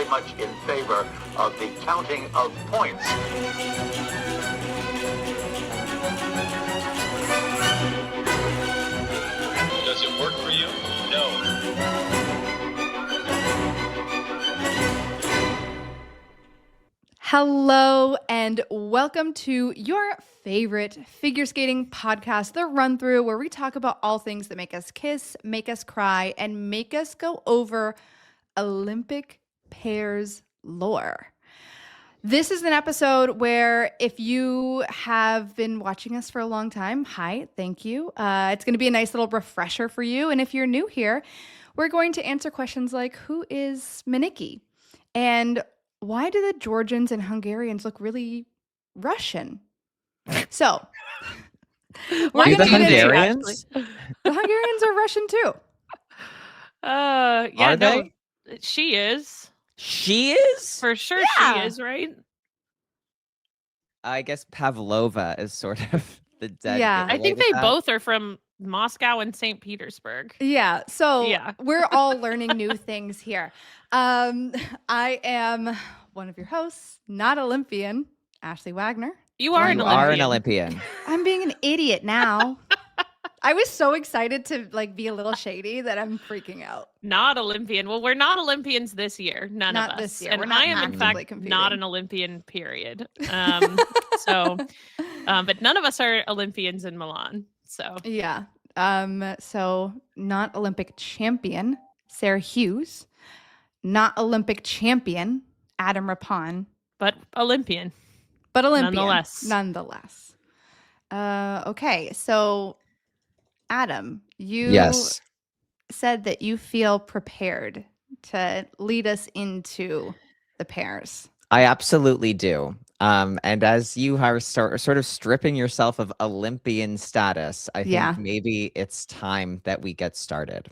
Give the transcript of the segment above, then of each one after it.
very much in favor of the counting of points. Does it work for you? No. Hello and welcome to your favorite figure skating podcast, The Runthrough, where we talk about all things that make us kiss, make us cry, and make us go over Olympic pairs lore. This is an episode where if you have been watching us for a long time, hi, thank you. It's going to be a nice little refresher for you. And if you're new here, we're going to answer questions like, who is Minicki? And why do the Georgians and Hungarians look really Russian? So, Why we're the gonna get into it. Hungarians? The Hungarians are Russian too. Yeah, Are no, they? she is. She is? For sure Yeah. she is, right? I guess Pavlova is sort of the dead. Yeah. I think they both are from Moscow and St. Petersburg. Yeah. So Yeah. we're all learning new things here. I am one of your hosts, not Olympian, Ashley Wagner. You are an You Olympian. are an Olympian. I'm being an idiot now. I was so excited to be a little shady that I'm freaking out. Not Olympian. Well, we're not Olympians this year. None Not of us. this year. And We're not I am, in actively fact, competing. not an Olympian, period. But none of us are Olympians in Milan. So Yeah. So not Olympic champion, Sarah Hughes. Not Olympic champion, Adam Rapon. but Olympian. But Olympian. Nonetheless. Okay. So Adam, you Yes. said that you feel prepared to lead us into the pairs. I absolutely do. And as you are sort of stripping yourself of Olympian status, I think Yeah. maybe it's time that we get started.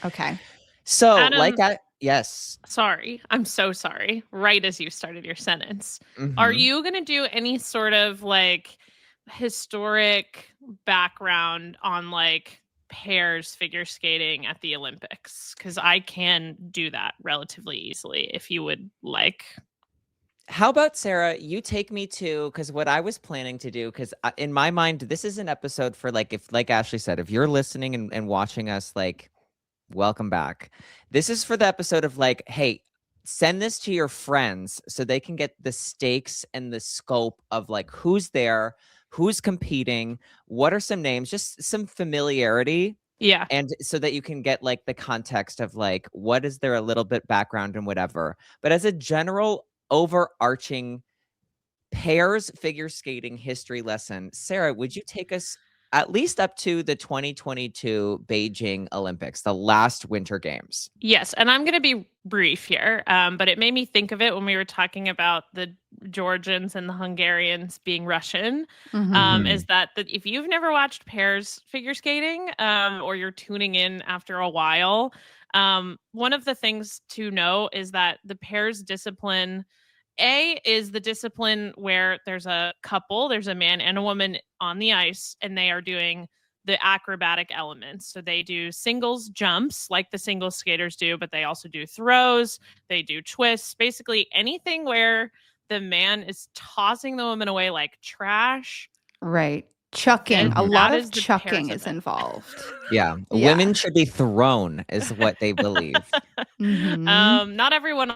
Okay. So, Adam- yes. Sorry. I'm so sorry. Right as you started your sentence. Are Mhm. you going to do any sort of historic background on pairs figure skating at the Olympics? Because I can do that relatively easily if you would like. How about Sarah, you take me to, because what I was planning to do, because in my mind, this is an episode for if, like Ashley said, if you're listening and watching us, welcome back. This is for the episode of hey, send this to your friends so they can get the stakes and the scope of who's there, who's competing, what are some names, just some familiarity. Yeah. And so that you can get the context of what is there a little bit background and whatever. But as a general overarching pairs figure skating history lesson, Sarah, would you take us at least up to the 2022 Beijing Olympics, the last Winter Games? Yes. And I'm going to be brief here, but it made me think of it when we were talking about the Georgians and the Hungarians being Russian. Mhm. Is that if you've never watched pairs figure skating or you're tuning in after a while, one of the things to know is that the pairs discipline is the discipline where there's a couple, there's a man and a woman on the ice, and they are doing the acrobatic elements. So they do singles jumps like the singles skaters do, but they also do throws, they do twists, basically anything where the man is tossing the woman away like trash. Right. Chucking. And A lot that of is the chucking pairs is event. involved. Yeah. Yeah. Women should be thrown is what they believe. Mhm. Not everyone,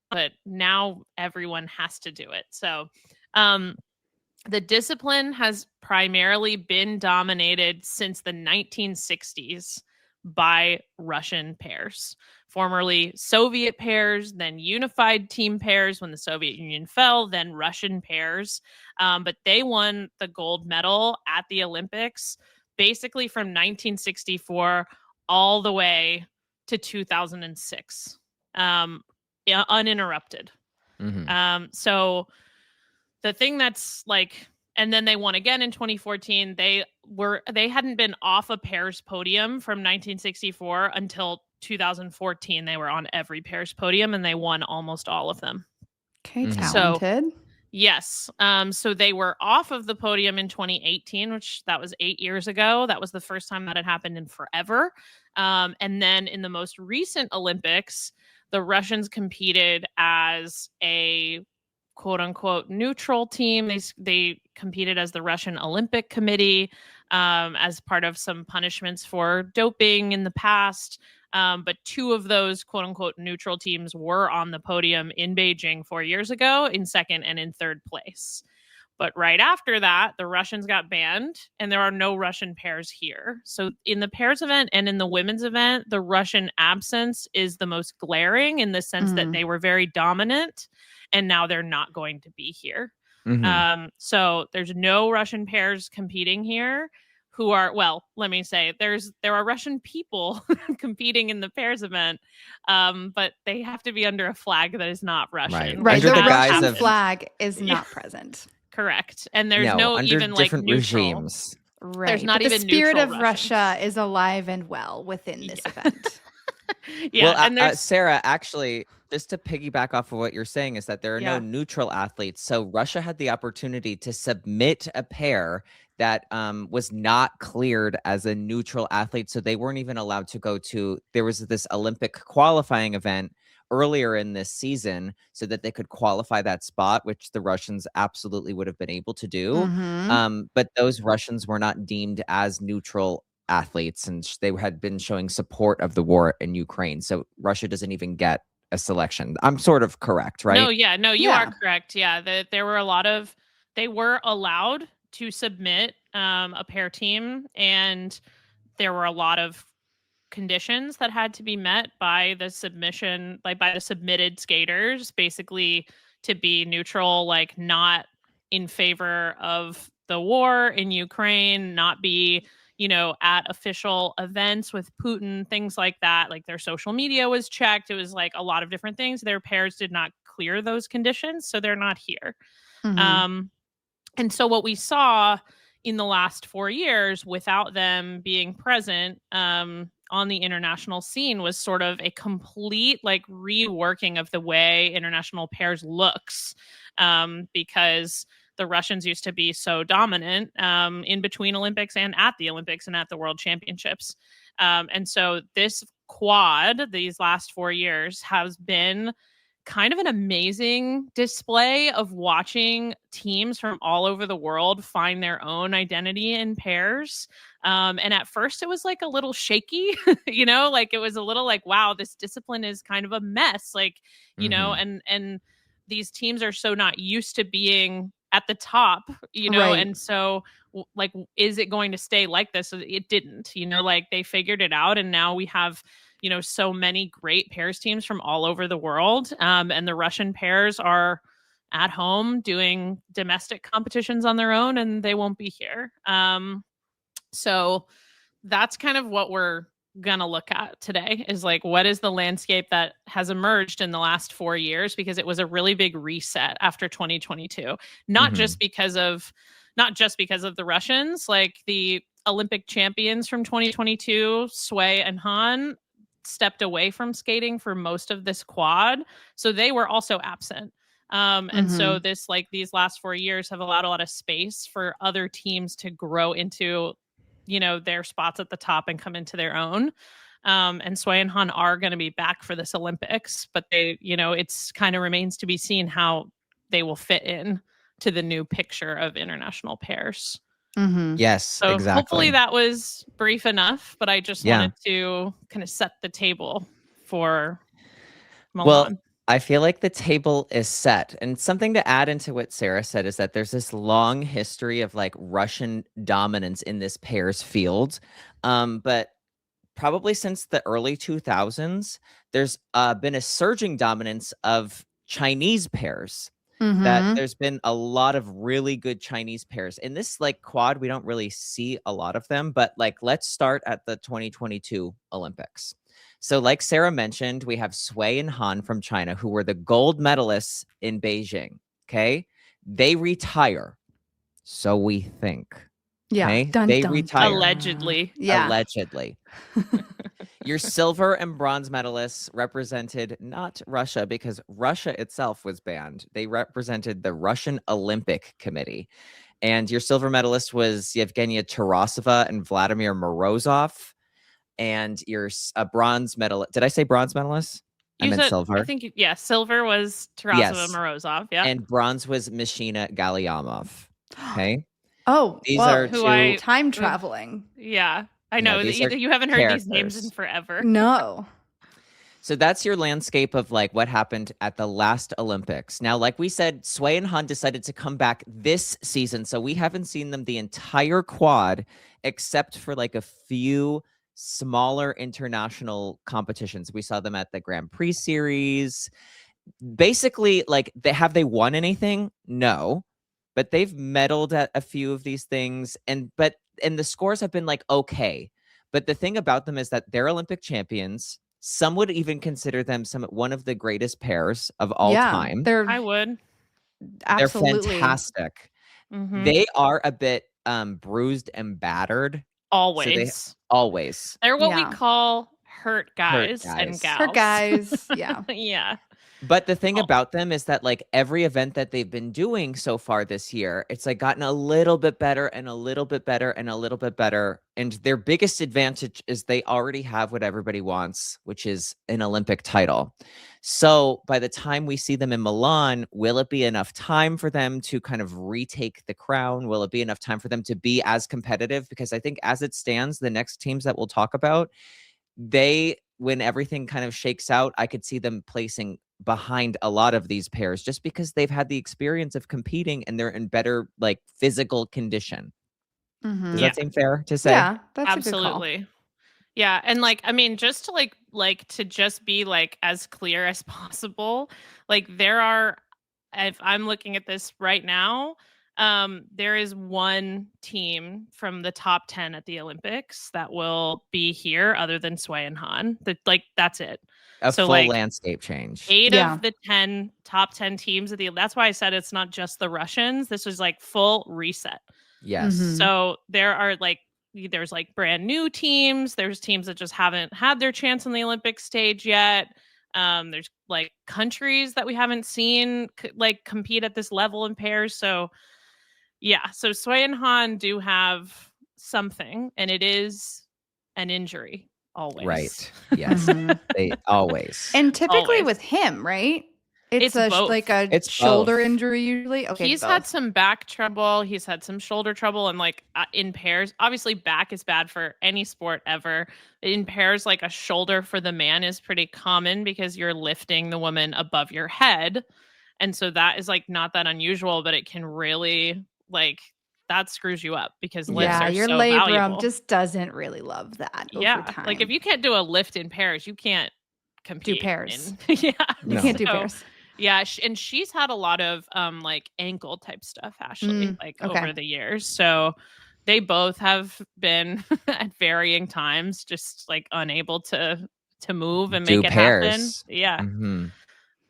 but now everyone has to do it. So the discipline has primarily been dominated since the 1960s by Russian pairs, formerly Soviet pairs, then unified team pairs when the Soviet Union fell, then Russian pairs. But they won the gold medal at the Olympics basically from 1964 all the way to 2006, uninterrupted. Mhm. So the thing that's and then they won again in 2014. They hadn't been off a pairs podium from 1964 until 2014. They were on every pairs podium and they won almost all of them. Okay, Mhm. So- talented. Yes. So they were off of the podium in 2018, which that was 8 years ago. That was the first time that had happened in forever. And then in the most recent Olympics, the Russians competed as a quote unquote neutral team. They competed as the Russian Olympic Committee as part of some punishments for doping in the past. But two of those quote unquote neutral teams were on the podium in Beijing 4 years ago in second and in third place. But right after that, the Russians got banned and there are no Russian pairs here. So in the pairs event and in the women's event, the Russian absence is the most glaring in the sense that they were very dominant and now they're not going to be here. So there's no Russian pairs competing here who are, well, let me say there are Russian people competing in the pairs event, but they have to be under a flag that is not Russian. Right. Under The the guise Russian of- flag is not present. Correct. And there's no under even like different neutral. regimes. Right. There's not but the even spirit neutral of Russians. Russia is alive and well within this event. Yeah. Well, and there's Sarah, actually, just to piggyback off of what you're saying is that there are Yeah. no neutral athletes. So Russia had the opportunity to submit a pair that was not cleared as a neutral athlete. So they weren't even allowed to go to, there was this Olympic qualifying event earlier in this season so that they could qualify that spot, which the Russians absolutely would have been able to do. But those Russians were not deemed as neutral athletes, and they had been showing support of the war in Ukraine. So Russia doesn't even get a selection. I'm sort of correct, right? No, yeah, no, you Yeah. are correct. Yeah, there were a lot of, they were allowed to submit a pair team, and there were a lot of conditions that had to be met by the submission, like by the submitted skaters, basically to be neutral, like not in favor of the war in Ukraine, not be, you know, at official events with Putin, things like that. Like their social media was checked. It was like a lot of different things. Their pairs did not clear those conditions, so they're not here. And so what we saw in the last 4 years without them being present on the international scene was sort of a complete like reworking of the way international pairs looks, because the Russians used to be so dominant in between Olympics and at the Olympics and at the World Championships. And so this quad, these last 4 years, has been kind of an amazing display of watching teams from all over the world find their own identity in pairs. And at first it was like a little shaky, you know, like it was a little like, wow, this discipline is kind of a mess. Like, you know, and these teams are so not used to being at the top, you know, Right. and so like, is it going to stay like this? It didn't, you know, like they figured it out. And now we have, you know, so many great pairs teams from all over the world. And the Russian pairs are at home doing domestic competitions on their own, and they won't be here. So that's kind of what we're gonna look at today, is like, what is the landscape that has emerged in the last 4 years, because it was a really big reset after 2022, not just because of the Russians. Like the Olympic champions from 2022, Sway and Han, stepped away from skating for most of this quad, so they were also absent. And so this, like, these last 4 years have allowed a lot of space for other teams to grow into, you know, their spots at the top and come into their own. And Sway and Han are going to be back for this Olympics, but they, you know, it's kind of remains to be seen how they will fit in to the new picture of international pairs. Yes, So exactly. hopefully that was brief enough, but I just wanted to kind of set the table for Milan. Well, I feel like the table is set. And something to add into what Sarah said is that there's this long history of like Russian dominance in this pairs field. But probably since the early 2000s, there's been a surging dominance of Chinese pairs. That there's been a lot of really good Chinese pairs. In this like quad, we don't really see a lot of them, but like let's start at the 2022 Olympics. So like Sarah mentioned, we have Sway and Han from China, who were the gold medalists in Beijing. Okay. They retire. So we think. Yeah. Okay? Dun, They dun, retire. dun. Allegedly. Yeah. Allegedly. Your silver and bronze medalists represented not Russia, because Russia itself was banned. They represented the Russian Olympic Committee. And your silver medalist was Yevgenia Tarasova and Vladimir Morozov. And your bronze medalist, did I say bronze medalist? I meant silver. I think, silver was Tarasova Yes. Morozov. Yeah. And bronze was Mishina Galyamov. Okay. Oh, These whoa. are Who two. I- Time traveling. Yeah. I No, know. these are You haven't heard these names in characters. forever. No. So that's your landscape of like what happened at the last Olympics. Now, like we said, Sway and Han decided to come back this season. So we haven't seen them the entire quad, except for like a few smaller international competitions. We saw them at the Grand Prix series. Basically, like have they won anything? No. But they've medaled at a few of these things. And the scores have been like okay. But the thing about them is that they're Olympic champions. Some would even consider them one of the greatest pairs of all time. I would. Absolutely. They're fantastic. Mhm. They are a bit bruised and battered. Always. Always. They're what Yeah. we call hurt guys and guys. gals. Her guys. Yeah. Yeah. But the thing about them is that like every event that they've been doing so far this year, it's like gotten a little bit better and a little bit better and a little bit better. And their biggest advantage is they already have what everybody wants, which is an Olympic title. So by the time we see them in Milan, will it be enough time for them to kind of retake the crown? Will it be enough time for them to be as competitive? Because I think as it stands, the next teams that we'll talk about, when everything kind of shakes out, I could see them placing behind a lot of these pairs just because they've had the experience of competing and they're in better like physical condition. Mhm. Does that seem fair to say? Yeah, that's Absolutely. Yeah, and like I mean, just to like to just be like as clear as possible. Like there are, if I'm looking at this right now, there is one team from the top 10 at the Olympics that will be here other than Sway and Han. That's it. A So, full like, landscape change. 8 Yeah. of the top 10 teams of the. That's why I said it's not just the Russians. This is like full reset. Yes. Mhm. So there are there's like brand new teams. There's teams that just haven't had their chance on the Olympic stage yet. There's like countries that we haven't seen like compete at this level in pairs. So yeah, so Sway and Han do have something, and it is an injury always. Right. Yes. Mhm. They always. And typically Always. with him, right? It's both. like a It's shoulder both. injury usually. Okay, He's both. had some back trouble. He's had some shoulder trouble, and like in pairs, obviously back is bad for any sport ever. In pairs, like a shoulder for the man is pretty common because you're lifting the woman above your head. And so that is like not that unusual, but it can really like that screws you up because lifts yeah, are your so labrum valuable. just doesn't really love that Yeah, over time. like if you can't do a lift in pairs, you can't compete. pairs. Yeah, you No. can't do So, pairs. Yeah, and she's had a lot of like ankle type stuff, Ashley, okay. over the years. So they both have been at varying times just like unable to move and Do make it happen. pairs. Yeah. Mhm.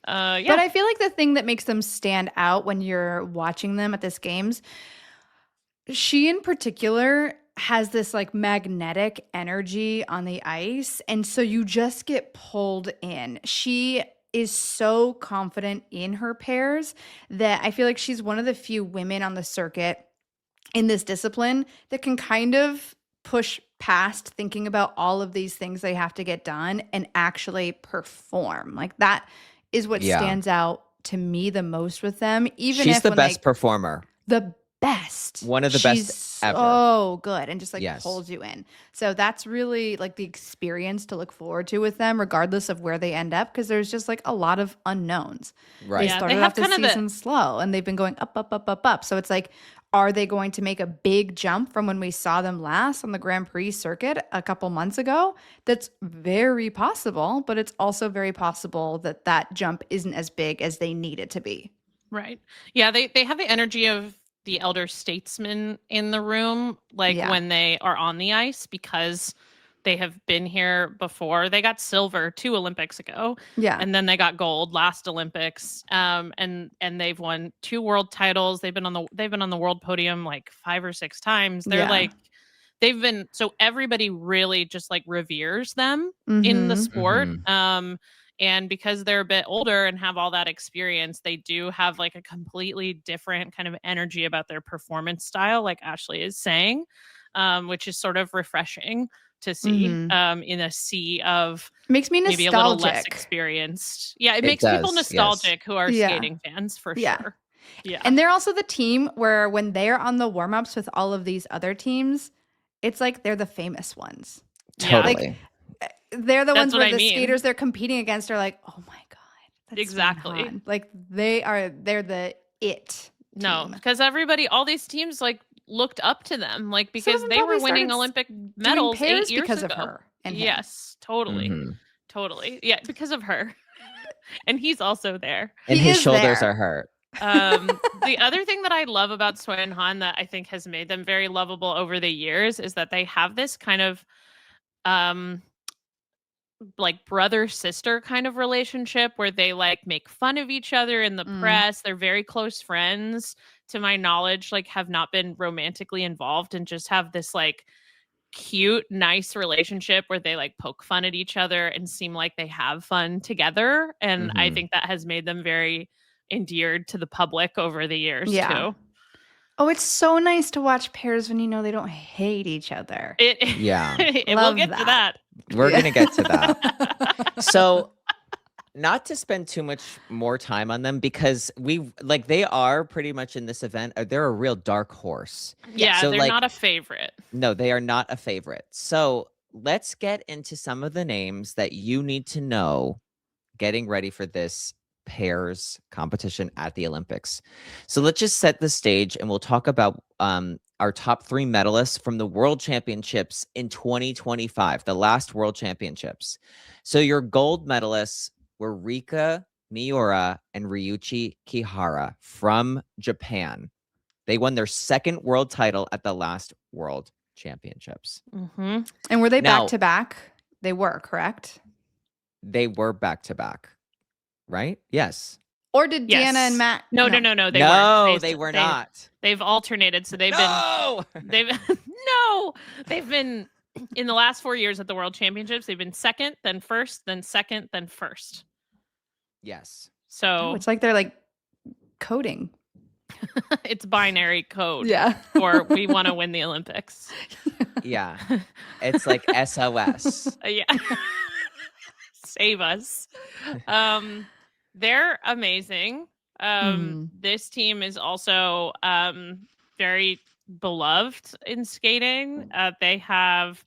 Yeah. But I feel like the thing that makes them stand out when you're watching them at this games, she in particular has this like magnetic energy on the ice. And so you just get pulled in. She is so confident in her pairs that I feel like she's one of the few women on the circuit in this discipline that can kind of push past thinking about all of these things they have to get done and actually perform. Like that is what Yeah. stands out to me the most with them. Even She's if the when best performer. the best. One of the She's best ever. so good and just like Yes. pulls you in. So that's really like the experience to look forward to with them, regardless of where they end up, because there's just like a lot of unknowns. Right. They Yeah, started they off have the kind of season slow and they've been going up, up, up, up, up. So it's like, are they going to make a big jump from when we saw them last on the Grand Prix circuit a couple months ago? That's very possible, but it's also very possible that that jump isn't as big as they need it to be. Right. Yeah, they have the energy of the elder statesmen in the room, like Yeah. when they are on the ice, because they have been here before. They got silver 2 Olympics ago, Yeah. and then they got gold last Olympics. And they've won 2 world titles. They've been on the world podium like 5 or 6 times. They're Yeah. like so everybody really just like reveres them in the Mhm. sport. Mhm. And because they're a bit older and have all that experience, they do have like a completely different kind of energy about their performance style, like Ashley is saying, which is sort of refreshing. to see Mhm. in a sea of Makes me maybe a little less nostalgic. experienced. Yeah, it It makes people does, yes. nostalgic who are Yeah. skating fans for Yeah. sure. Yeah. And they're also the team where when they're on the warm-ups with all of these other teams, it's like they're the famous ones. Yeah. Totally. They're the That's ones what where I the mean. skaters they're competing against are like, oh my God. That's Exactly. Sven Hahn. Like they're the it No, team. because everybody, all these teams like looked up to them, like Some of because them they were probably winning started Olympic doing medals 8 pairs years because ago. of her and him. Yes, totally. Mhm. Totally. Yeah, because of her. And he's also there. And He his is shoulders there. are hurt. The other thing that I love about Sven and Han that I think has made them very lovable over the years is that they have this kind of like brother sister kind of relationship where they like make fun of each other in the press. They're very close friends, to my knowledge, like have not been romantically involved and just have this like cute, nice relationship where they like poke fun at each other and seem like they have fun together. And I Mhm. think that has made them very endeared to the public over the years Yeah. too. Oh, it's so nice to watch pairs when you know they don't hate each other. Yeah. We'll Love get to that. that. We're Yeah. going to get to that. So, not to spend too much more time on them because they are pretty much in this event. They're a real dark horse. Yeah, So, they're like, not a favorite. no, they are not a favorite. So, let's get into some of the names that you need to know getting ready for this pairs competition at the Olympics. So let's just set the stage and we'll talk about our top 3 medalists from the World Championships in 2025, the last World Championships. So your gold medalists were Rika Miura and Ryuichi Kihara from Japan. They won their 2nd world title at the last World Championships. Mm-hmm. And were they Now- back to back? They were, correct? They were back to back, right? Yes. Or did Yes. Deanna and Matt? No. They No, weren't. they were not. They've alternated, so they've No! been they've been in the last 4 years at the World Championships. They've been 2nd, then 1st, then 2nd, then 1st. Yes. So Oh, it's like they're like coding. it's binary code. Yeah. Or we want to win the Olympics. Yeah. It's like SOS. Yeah. Save us. They're amazing. This team is also very beloved in skating. They have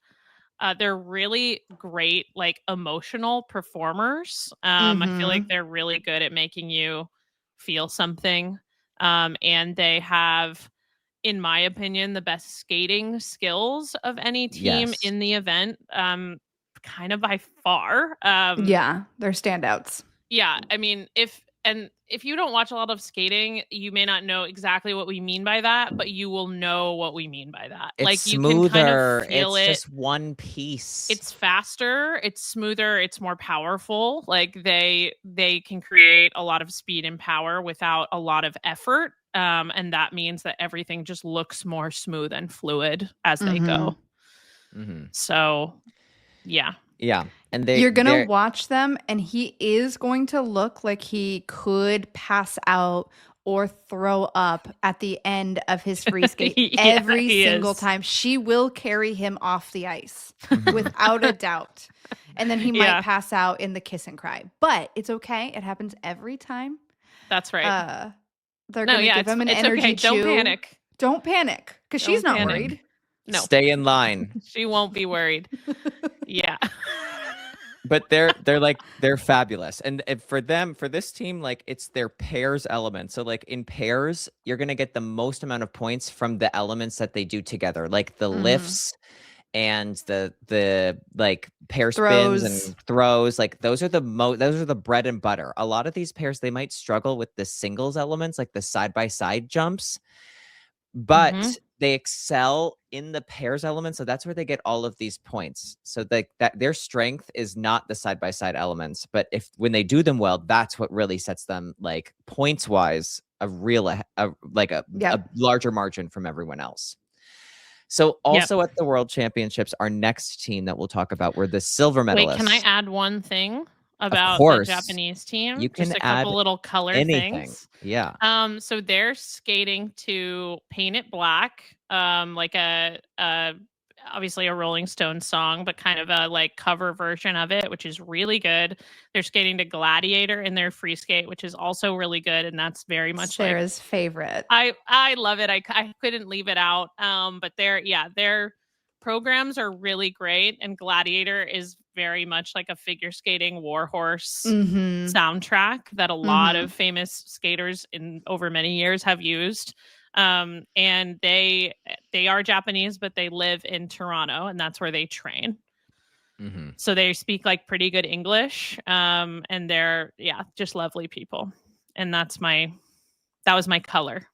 they're really great like emotional performers. I feel like they're really good at making you feel something. And they have, in my opinion, the best skating skills of any team Yes. in the event. Kind of by far. Yeah, they're standouts. Yeah, I mean, if you don't watch a lot of skating, you may not know exactly what we mean by that, but you will know what we mean by that. It's like smoother. You can kind of feel it's it. just one piece. It's faster, it's smoother, it's more powerful. Like they can create a lot of speed and power without a lot of effort. And that means that everything just looks more smooth and fluid as they go. Mhm. So, yeah. Yeah. And You're going to watch them and he is going to look like he could pass out or throw up at the end of his free skate Yeah, every he single is. time. She will carry him off the ice without a doubt. And then he Yeah. might pass out in the kiss and cry. But it's okay. It happens every time. That's right. They're going to give him an it's energy okay. chew. Don't panic. Don't panic because Don't she's not panic. worried. No, Stay in line. she won't be worried. Yeah. But they're fabulous. And for this team, like it's their pairs element. So like in pairs, you're going to get the most amount of points from the elements that they do together, like the lifts and the like pair spins and throws. Like those are the bread and butter. A lot of these pairs, they might struggle with the singles elements, like the side-by-side jumps, but they excel in the pairs element. So that's where they get all of these points. So that their strength is not the side-by-side elements, but when they do them well, that's what really sets them like points wise a larger margin from everyone else. So also at the World Championships, our next team that we'll talk about were the silver medalists. Wait, can I add one thing about course. the Japanese team? You can Just a add couple little color anything. things. Yeah. So they're skating to Paint It Black, like a obviously a Rolling Stones song, but kind of a like cover version of it, which is really good. They're skating to Gladiator in their Freeskate, which is also really good, and that's very much like Sarah's favorite. I love it. I couldn't leave it out. But their programs are really great, and Gladiator is very much like a figure skating warhorse Mhm. soundtrack that a lot Mhm. of famous skaters in over many years have used. And they are Japanese, but they live in Toronto, and that's where they train. Mm-hmm. So they speak like pretty good English. And they're just lovely people. And that was my color.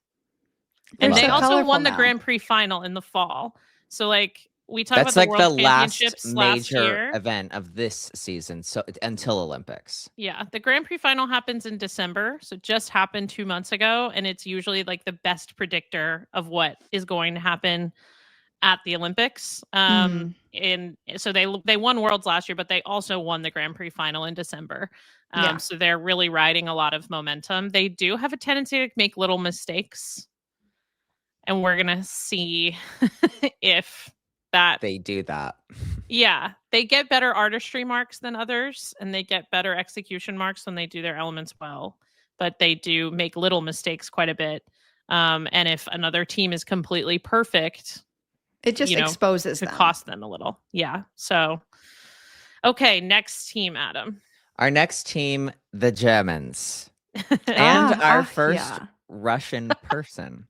And They're they so also colorful won the now. Grand Prix final in the fall. So like we talked That's about like the the World last Championships last major year. event of this season, so until Olympics. Yeah, the Grand Prix final happens in December, so it just happened 2 months ago, and it's usually like the best predictor of what is going to happen at the Olympics. Mhm. And so they won Worlds last year, but they also won the Grand Prix final in December. Yeah. So they're really riding a lot of momentum. They do have a tendency to make little mistakes, and we're gonna see if that They do that. Yeah, they get better artistry marks than others, and they get better execution marks when they do their elements well. But they do make little mistakes quite a bit. And if another team is completely perfect, It just exposes could them. cost them a little. Yeah. So, okay, next team, Adam. Our next team, the Germans, and our first yeah. Russian person.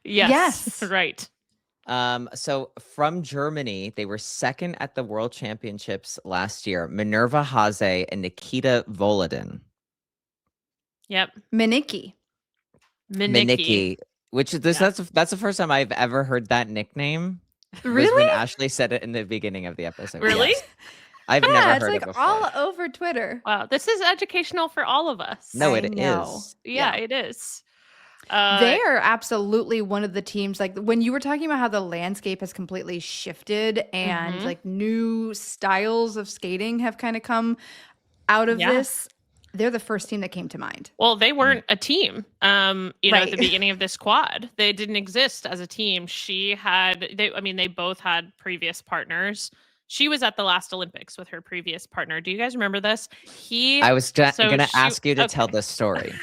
Yes. Yes. Right. So from Germany, they were second at the World Championships last year. Minerva Haase and Nikita Volodin. Yep. Minicki. Minicki. Which is this? Yeah. That's the first time I've ever heard that nickname. Was Really? when Ashley said it in the beginning of the episode. Really? Yes. I've Yeah, never it's heard like it before. all over Twitter. Wow, this is educational for all of us. No, I it know. is. Yeah, it is. They are absolutely one of the teams, like when you were talking about how the landscape has completely shifted and Mhm. like new styles of skating have kind of come out of Yeah. this. They're the first team that came to mind. Well, they weren't a team. At the Right. beginning of this quad, they didn't exist as a team. They both had previous partners. She was at the last Olympics with her previous partner. Do you guys remember this? I was going to she- ask you to tell okay. this story.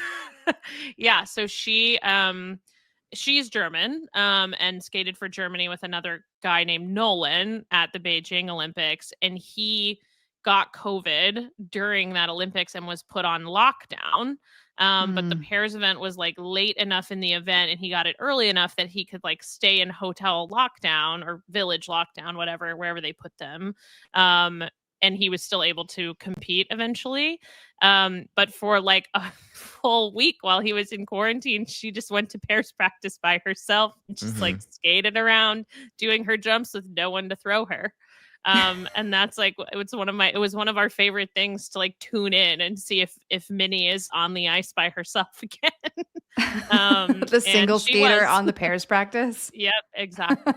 Yeah, so she's German and skated for Germany with another guy named Nolan at the Beijing Olympics, and he got COVID during that Olympics and was put on lockdown. But the pairs event was like late enough in the event, and he got it early enough that he could like stay in hotel lockdown or village lockdown, whatever, wherever they put them. And he was still able to compete eventually. But for like a full week while he was in quarantine, she just went to pairs practice by herself and just like skated around doing her jumps with no one to throw her. And that's like it was one of our favorite things to like tune in and see if Minnie is on the ice by herself again. The single skater on the pairs practice. Yep, exactly.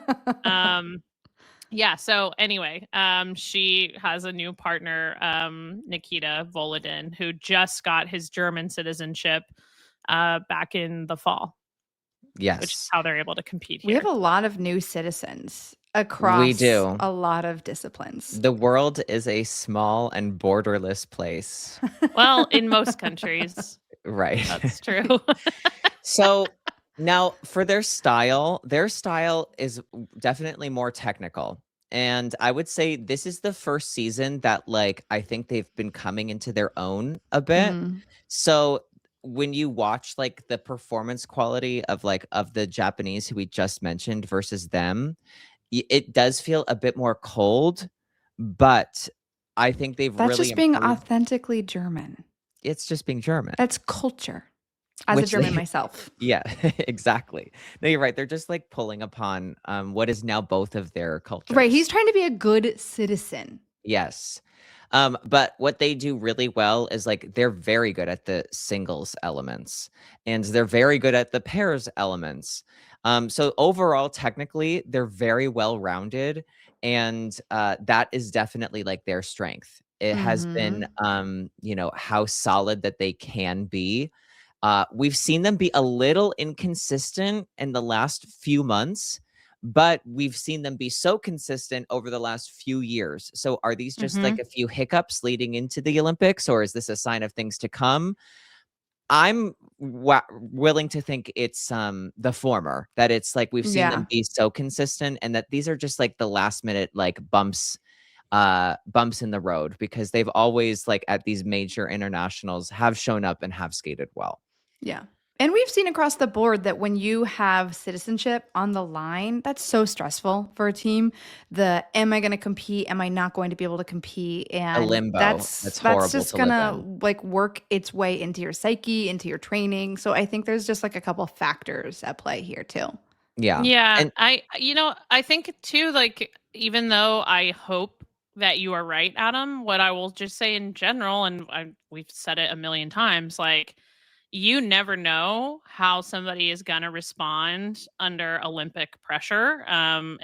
Yeah, so anyway, she has a new partner, Nikita Volodin, who just got his German citizenship back in the fall. Yes. Which is how they're able to compete here. We have a lot of new citizens across a lot of disciplines. The world is a small and borderless place. Well, in most countries. Right. That's true. So now for their style is definitely more technical. And I would say this is the first season that like I think they've been coming into their own a bit. So when you watch like the performance quality of the Japanese who we just mentioned versus them, it does feel a bit more cold, but I think they've That's really just being improved. authentically German. It's just being German. That's culture. As a German myself. Yeah, exactly. No, you're right. They're just like pulling upon what is now both of their cultures. Right. He's trying to be a good citizen. Yes. But what they do really well is like they're very good at the singles elements and they're very good at the pairs elements. So overall, technically, they're very well rounded, and that is definitely like their strength. It has been, how solid that they can be. We've seen them be a little inconsistent in the last few months, but we've seen them be so consistent over the last few years. So are these just like a few hiccups leading into the Olympics, or is this a sign of things to come? I'm willing to think it's the former, that it's like we've seen them be so consistent, and that these are just like the last minute like bumps in the road, because they've always, like, at these major internationals, have shown up and have skated well. Yeah. And we've seen across the board that when you have citizenship on the line, that's so stressful for a team. Am I going to compete? Am I not going to be able to compete? And limbo. That's horrible That's just to going live to like work its way into your psyche, into your training. So I think there's just like a couple factors at play here too. Yeah. Yeah. And I think too, like, even though I hope that you are right, Adam, what I will just say in general, and we've said it a million times, like, you never know how somebody is going to respond under Olympic pressure, and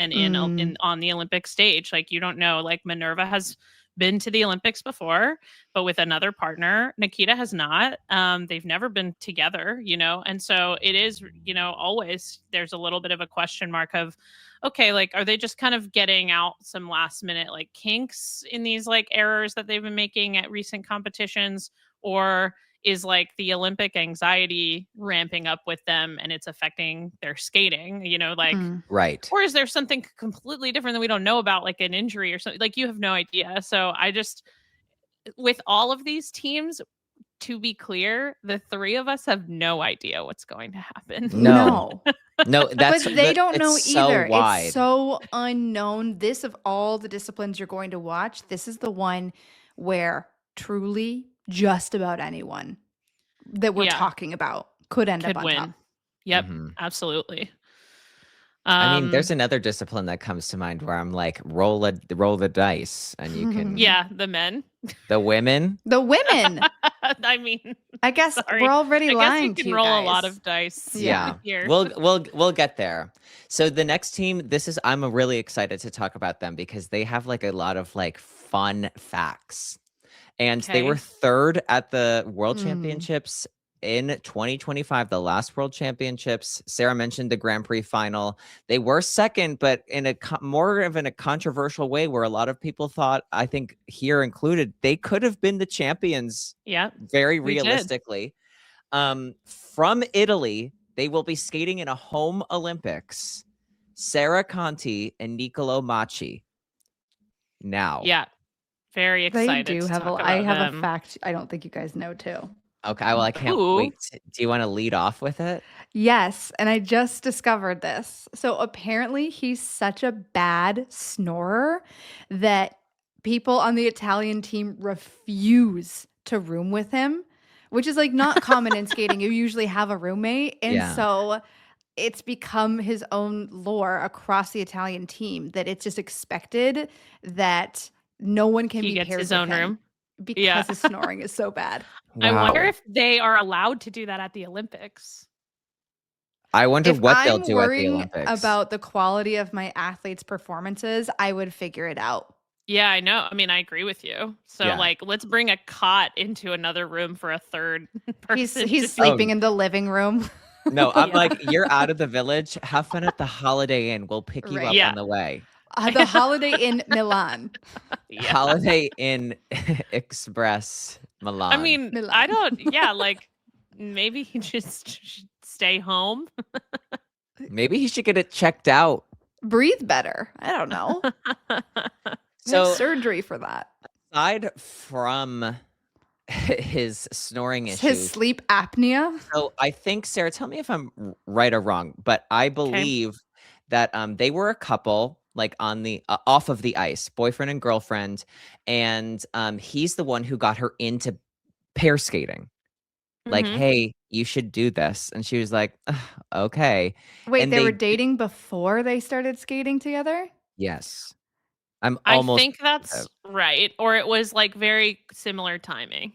on the Olympic stage. Like, you don't know. Like, Minerva has been to the Olympics before, but with another partner. Nikita has not. They've never been together, and so it is, always there's a little bit of a question mark of, okay, like, are they just kind of getting out some last minute like kinks in these like errors that they've been making at recent competitions, or is like the Olympic anxiety ramping up with them and it's affecting their skating, like, right. or is there something completely different that we don't know about, like an injury or something? Like, you have no idea. So I just, with all of these teams, to be clear, the three of us have no idea what's going to happen. No, that's but they don't know so either. Wide. It's so unknown. This, of all the disciplines you're going to watch, this is the one where truly just about anyone that we're talking about could end up on win. top. Yep, absolutely. I mean, there's another discipline that comes to mind where I'm like, roll the dice, and you can. Yeah, the men. The women. I mean, I guess we're already lying to you roll guys. a lot of dice. Yeah, here. we'll get there. So the next team, I'm really excited to talk about them because they have like a lot of like fun facts, and they were third at the World Championships in 2025, the last World Championships. Sarah mentioned the Grand Prix final. They were second, but in a more of a controversial way, where a lot of people thought, I think here included, they could have been the champions. Yeah, very realistically. From Italy, they will be skating in a home Olympics. Sarah Conti and Niccolò Macchi. Now, yeah, very excited. They do have I have a fact I don't think you guys know too. Okay, well, I can't wait. Do you want to lead off with it? Yes, and I just discovered this. So apparently he's such a bad snorer that people on the Italian team refuse to room with him, which is like not common in skating. You usually have a roommate. And so it's become his own lore across the Italian team that it's just expected that no one can be paired with his own room. Because his snoring is so bad. Wow. I wonder if they are allowed to do that at the Olympics. I wonder what they'll do at the worrying Olympics. About the quality of my athletes' performances, I would figure it out. Yeah, I know. I mean, I agree with you. So, like, let's bring a cot into another room for a third person. He's sleeping in the living room. No, I'm like, you're out of the village. Have fun at the Holiday Inn. We'll pick you up on the way. The Holiday Inn Milan. Holiday Inn Express Milan. I mean, Milan. I don't. Yeah, like maybe he just should stay home. Maybe he should get it checked out. Breathe better. I don't know. So surgery for that. Aside from his snoring issues, his sleep apnea. So I think, Sarah, tell me if I'm right or wrong, but I believe that they were a couple, like on the off of the ice, boyfriend and girlfriend, and he's the one who got her into pair skating. Like, hey, you should do this, and she was like, okay. Wait, and they were dating before they started skating together? Yes, I think that's right, or it was like very similar timing.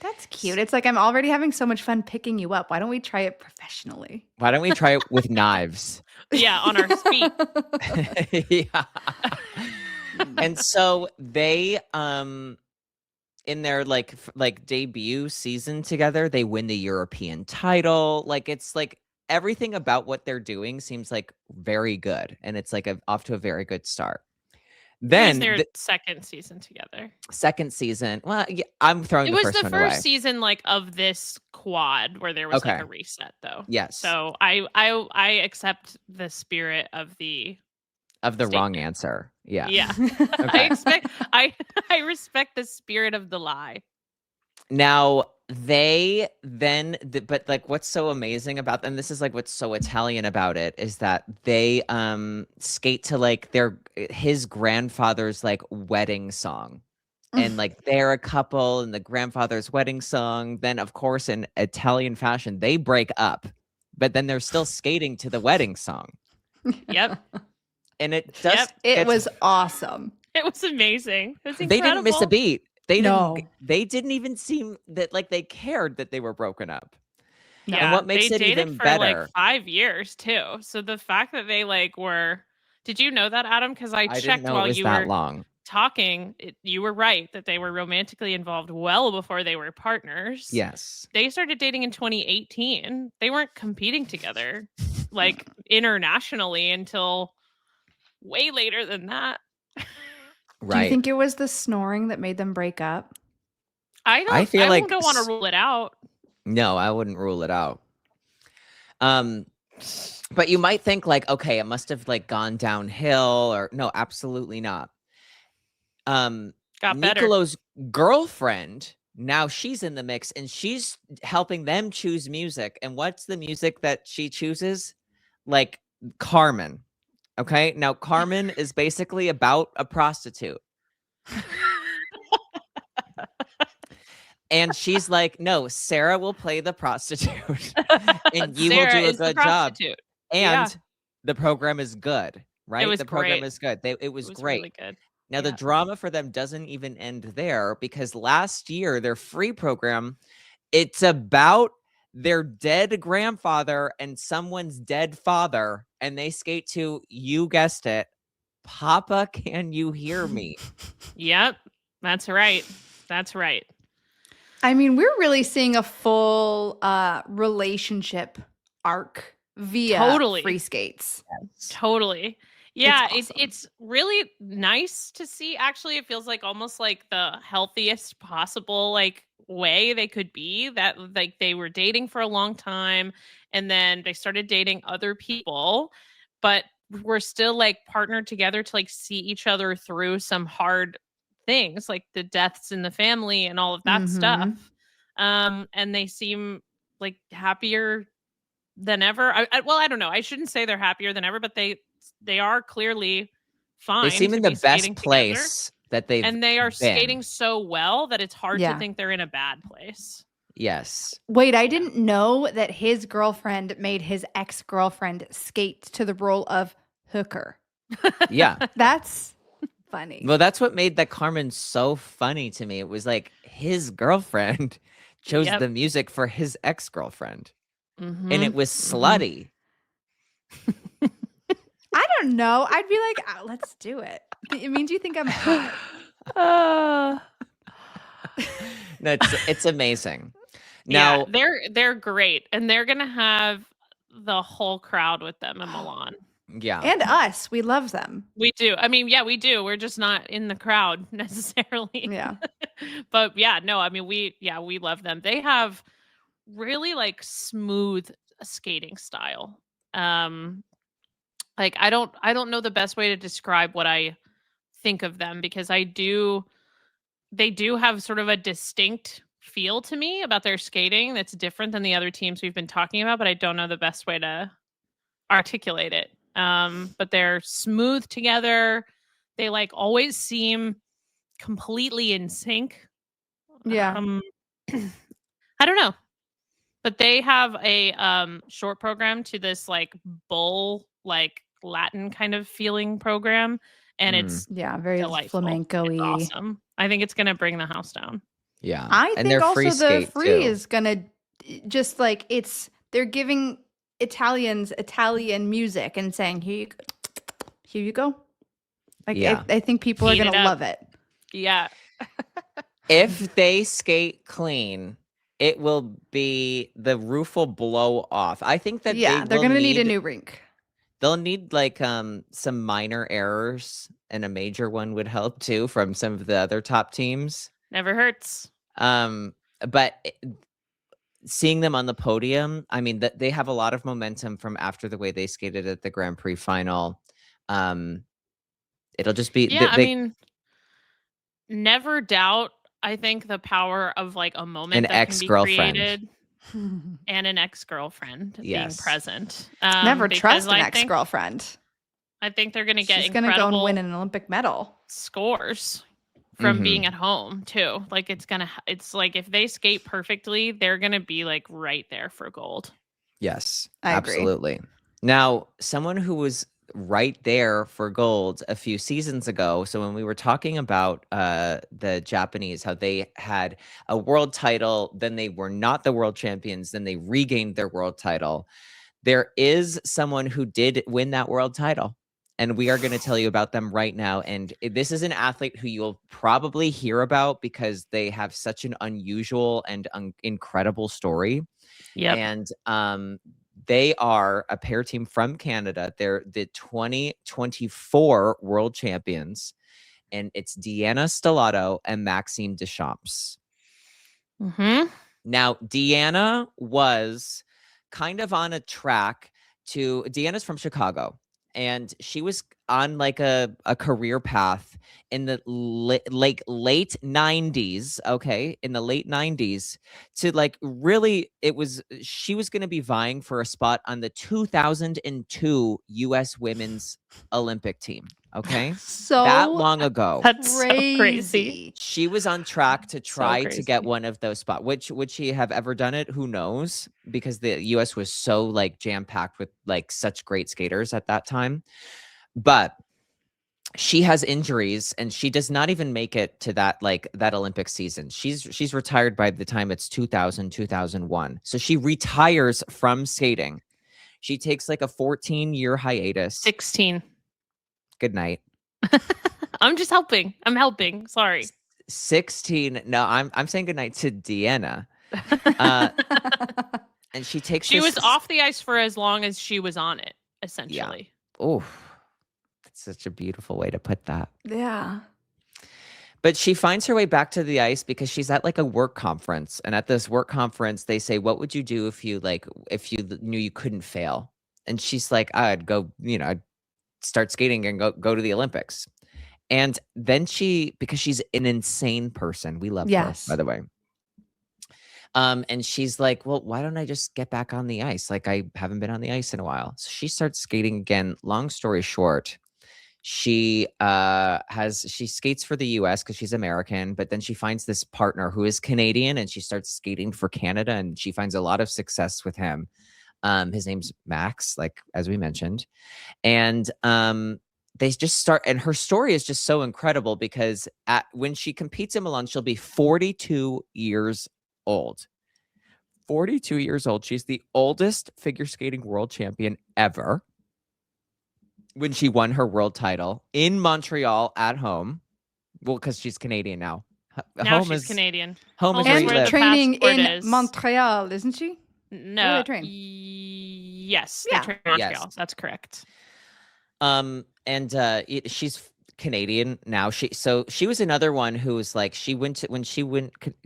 That's cute. It's like, I'm already having so much fun picking you up. Why don't we try it professionally? Why don't we try it with knives? Yeah, on our feet. Yeah. And so they in their like debut season together, they win the European title. Like, it's like everything about what they're doing seems like very good, and it's like off to a very good start. Then their the second season together. second season, well, yeah, I'm throwing It the was first the one first away. season like of this quad where there was like Okay. a reset though. Yes. So I accept the spirit of the wrong statement. answer. Yeah. Yeah. Okay. I respect the spirit of the lie. Now they then, but like what's so amazing about them, this is like what's so Italian about it, is that they skate to like his grandfather's like wedding song. And like they're a couple in the grandfather's wedding song. Then of course in Italian fashion, they break up, but then they're still skating to the wedding song. Yep. And it does. Yep. It was awesome. It was amazing. It was incredible. They didn't miss a beat. They No. didn't. They didn't even seem that like they cared that they were broken up. Yeah, And what makes they it dated even for better? like 5 years too. So the fact that they like were, did you know that, Adam? Because I didn't checked know while it was you that were long. talking. You were right that they were romantically involved well before they were partners. Yes. They started dating in 2018. They weren't competing together like internationally until way later than that. Do you think it was the snoring that made them break up? I feel like don't want to rule it out. No, I wouldn't rule it out. But you might think like, okay, it must have like gone downhill, or no, absolutely not. Got better. Nicolo's girlfriend, now she's in the mix and she's helping them choose music. And what's the music that she chooses? Like Carmen. Okay. Now Carmen is basically about a prostitute. And she's like, no, Sarah will play the prostitute and you Sarah will do a is the good job. prostitute. And the program is good, right? was The program great. is good. It was great. Really good. Now, the Yeah. drama for them doesn't even end there, because last year, their free program, it's about their dead grandfather and someone's dead father. And they skate to, you guessed it, Papa, Can You Hear Me? Yep. That's right. That's right. I mean, we're really seeing a full relationship arc via Totally. Freeskates. Totally. Yeah, awesome. it's really nice to see. Actually, it feels like almost like the healthiest possible like way they could be, that like they were dating for a long time and then they started dating other people, but we're still like partnered together to like see each other through some hard things like the deaths in the family and all of that stuff. And they seem like happier than ever. I don't know. I shouldn't say they're happier than ever, but they are clearly fine. They seem to in be the best skating place that they've and they are been. skating so well that it's hard Yeah. to think they're in a bad place. Yes. Wait, I didn't know that his girlfriend made his ex-girlfriend skate to the role of hooker. Yeah. That's funny. Well, that's what made the Carmen so funny to me. It was like his girlfriend chose Yep. the music for his ex-girlfriend. Mhm. And it was slutty. I don't know. I'd be like, "Oh, let's do it." I mean, do you think I'm hot? No, it's amazing. Now, yeah, they're great, and they're gonna have the whole crowd with them in Milan. yeah. And us, we love them. We do. I mean, yeah, we do. We're just not in the crowd necessarily. Yeah. But yeah, no, I mean, we love them. They have really like smooth skating style. Like I don't know the best way to describe what I think of them, because they do have sort of a distinct feel to me about their skating that's different than the other teams we've been talking about, but I don't know the best way to articulate it. But they're smooth together. They like always seem completely in sync. Yeah. I don't know. But they have a short program to this like bull, like Latin kind of feeling program. And it's Yeah, very delightful. flamenco-y. It's awesome. I think it's going to bring the house down. Yeah. I And think they're also free the skate, free too. is gonna just like they're giving Italians Italian music and saying here you go. Like Yeah. I think people Heat are it gonna up. love it. Yeah. If they skate clean, it will be the roof will blow off. I think that Yeah, they're gonna need a new rink. They'll need like some minor errors, and a major one would help too from some of the other top teams. Never hurts. But seeing them on the podium, I mean, they have a lot of momentum from after the way they skated at the Grand Prix final. It'll just be Yeah, I mean, never doubt. I think the power of like a moment An that can be ex-girlfriend. created, and an ex-girlfriend being Yes. present. Never because trust an I think- ex-girlfriend. I think they're going to get She's gonna incredible go and win an Olympic medal. scores from being at home too. Like it's like if they skate perfectly, they're gonna be like right there for gold. Yes, I agree. absolutely. Now, someone who was right there for gold a few seasons ago. So when we were talking about the Japanese, how they had a world title, then they were not the world champions, then they regained their world title. There is someone who did win that world title, and we are going to tell you about them right now. And this is an athlete who you'll probably hear about because they have such an unusual and incredible story. Yeah. And they are a pair team from Canada. They're the 2024 world champions, and it's Deanna Stellato and Maxime Deschamps. Now, Deanna was kind of on a track to, Deanna's from Chicago, and she was on like a career path in the late 90s, okay, in the late 90s, to like really, she was going to be vying for a spot on the 2002 US women's Olympic team, okay? So that long ago. That's so crazy. She was on track to try to crazy. get one of those spots. Would she have ever done it? Who knows? Because the US was so like jam-packed with like such great skaters at that time. But she has injuries, and she does not even make it to that Olympic season. She's retired by the time it's 2001. So she retires from skating. She takes like a 14-year hiatus. 16. Good night. I'm just helping. I'm helping. Sorry. 16. No, I'm saying good night to Deanna. And she takes. She was off the ice for as long as she was on it, essentially. Yeah. Oh, that's such a beautiful way to put that. Yeah. But she finds her way back to the ice because she's at like a work conference, and at this work conference, they say, "What would you do if you knew you couldn't fail?" And she's like, "I'd go, I'd start skating and go to the Olympics." And then because she's an insane person, we love her, by the way. And she's like, well, why don't I just get back on the ice? Like, I haven't been on the ice in a while. So she starts skating again. Long story short, she skates for the US because she's American, but then she finds this partner who is Canadian, and she starts skating for Canada, and she finds a lot of success with him. His name's Max, like as we mentioned. And they just start, and her story is just so incredible because when she competes in Milan, she'll be 42 years old. 42 years old. She's the oldest figure skating world champion ever. When she won her world title in Montreal at home. Well, because she's Canadian now. Now she's Canadian. Home is where you And live. training in is. Montreal, isn't she? No. Where do they train? Yes. Yeah. They train in Montreal. Yes. That's correct. She's Canadian now. She was another one who was like,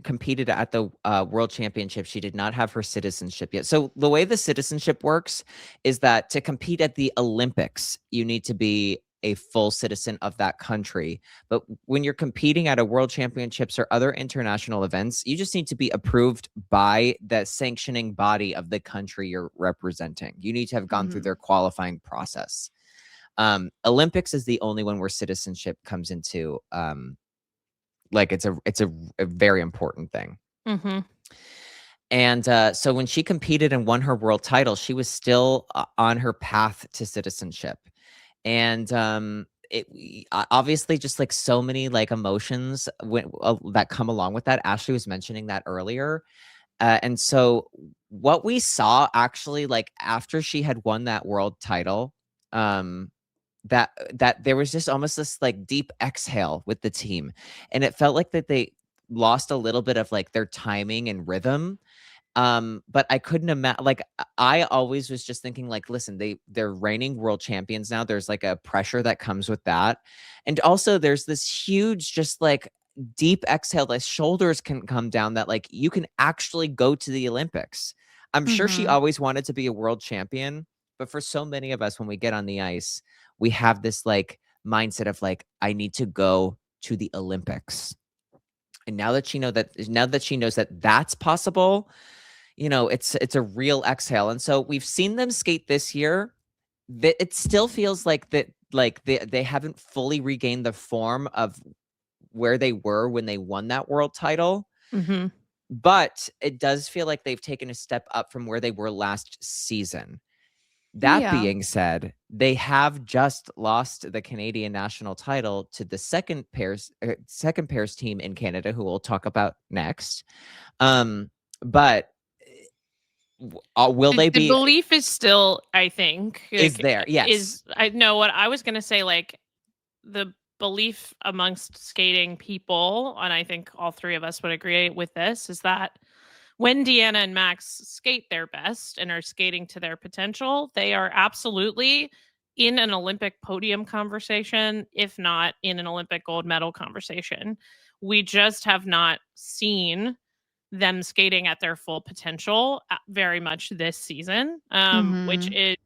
competed at the world championship, she did not have her citizenship yet. So the way the citizenship works is that to compete at the Olympics, you need to be a full citizen of that country. But when you're competing at a world championships or other international events, you just need to be approved by the sanctioning body of the country you're representing. You need to have gone through their qualifying process. Olympics is the only one where citizenship comes into, it's a very important thing. And so when she competed and won her world title, she was still on her path to citizenship. And obviously just like so many like emotions that come along with that. Ashley was mentioning that earlier. And so what we saw actually, like after she had won that world title, that there was just almost this like deep exhale with the team, and it felt like that lost a little bit of like their timing and rhythm. But I couldn't imagine, like, I always was just thinking, like, listen, they're reigning world champions now. There's like a pressure that comes with that. And also there's this huge, just like deep exhale, the shoulders can come down, that like you can actually go to the Olympics. I'm sure she always wanted to be a world champion, but for so many of us, when we get on the ice, we have this like mindset of like, I need to go to the Olympics. And now that she knows that that's possible, it's a real exhale. And so we've seen them skate this year. That it still feels like that, like they haven't fully regained the form of where they were when they won that world title. But it does feel like they've taken a step up from where they were last season. That being said, they have just lost the Canadian national title to the second pairs team in Canada, who we'll talk about next. But will they be? The belief is still, I think, is there? Yes. I know what I was going to say. Like, the belief amongst skating people, and I think all three of us would agree with this, is that when Deanna and Max skate their best and are skating to their potential, they are absolutely in an Olympic podium conversation, if not in an Olympic gold medal conversation. We just have not seen them skating at their full potential very much this season, which is,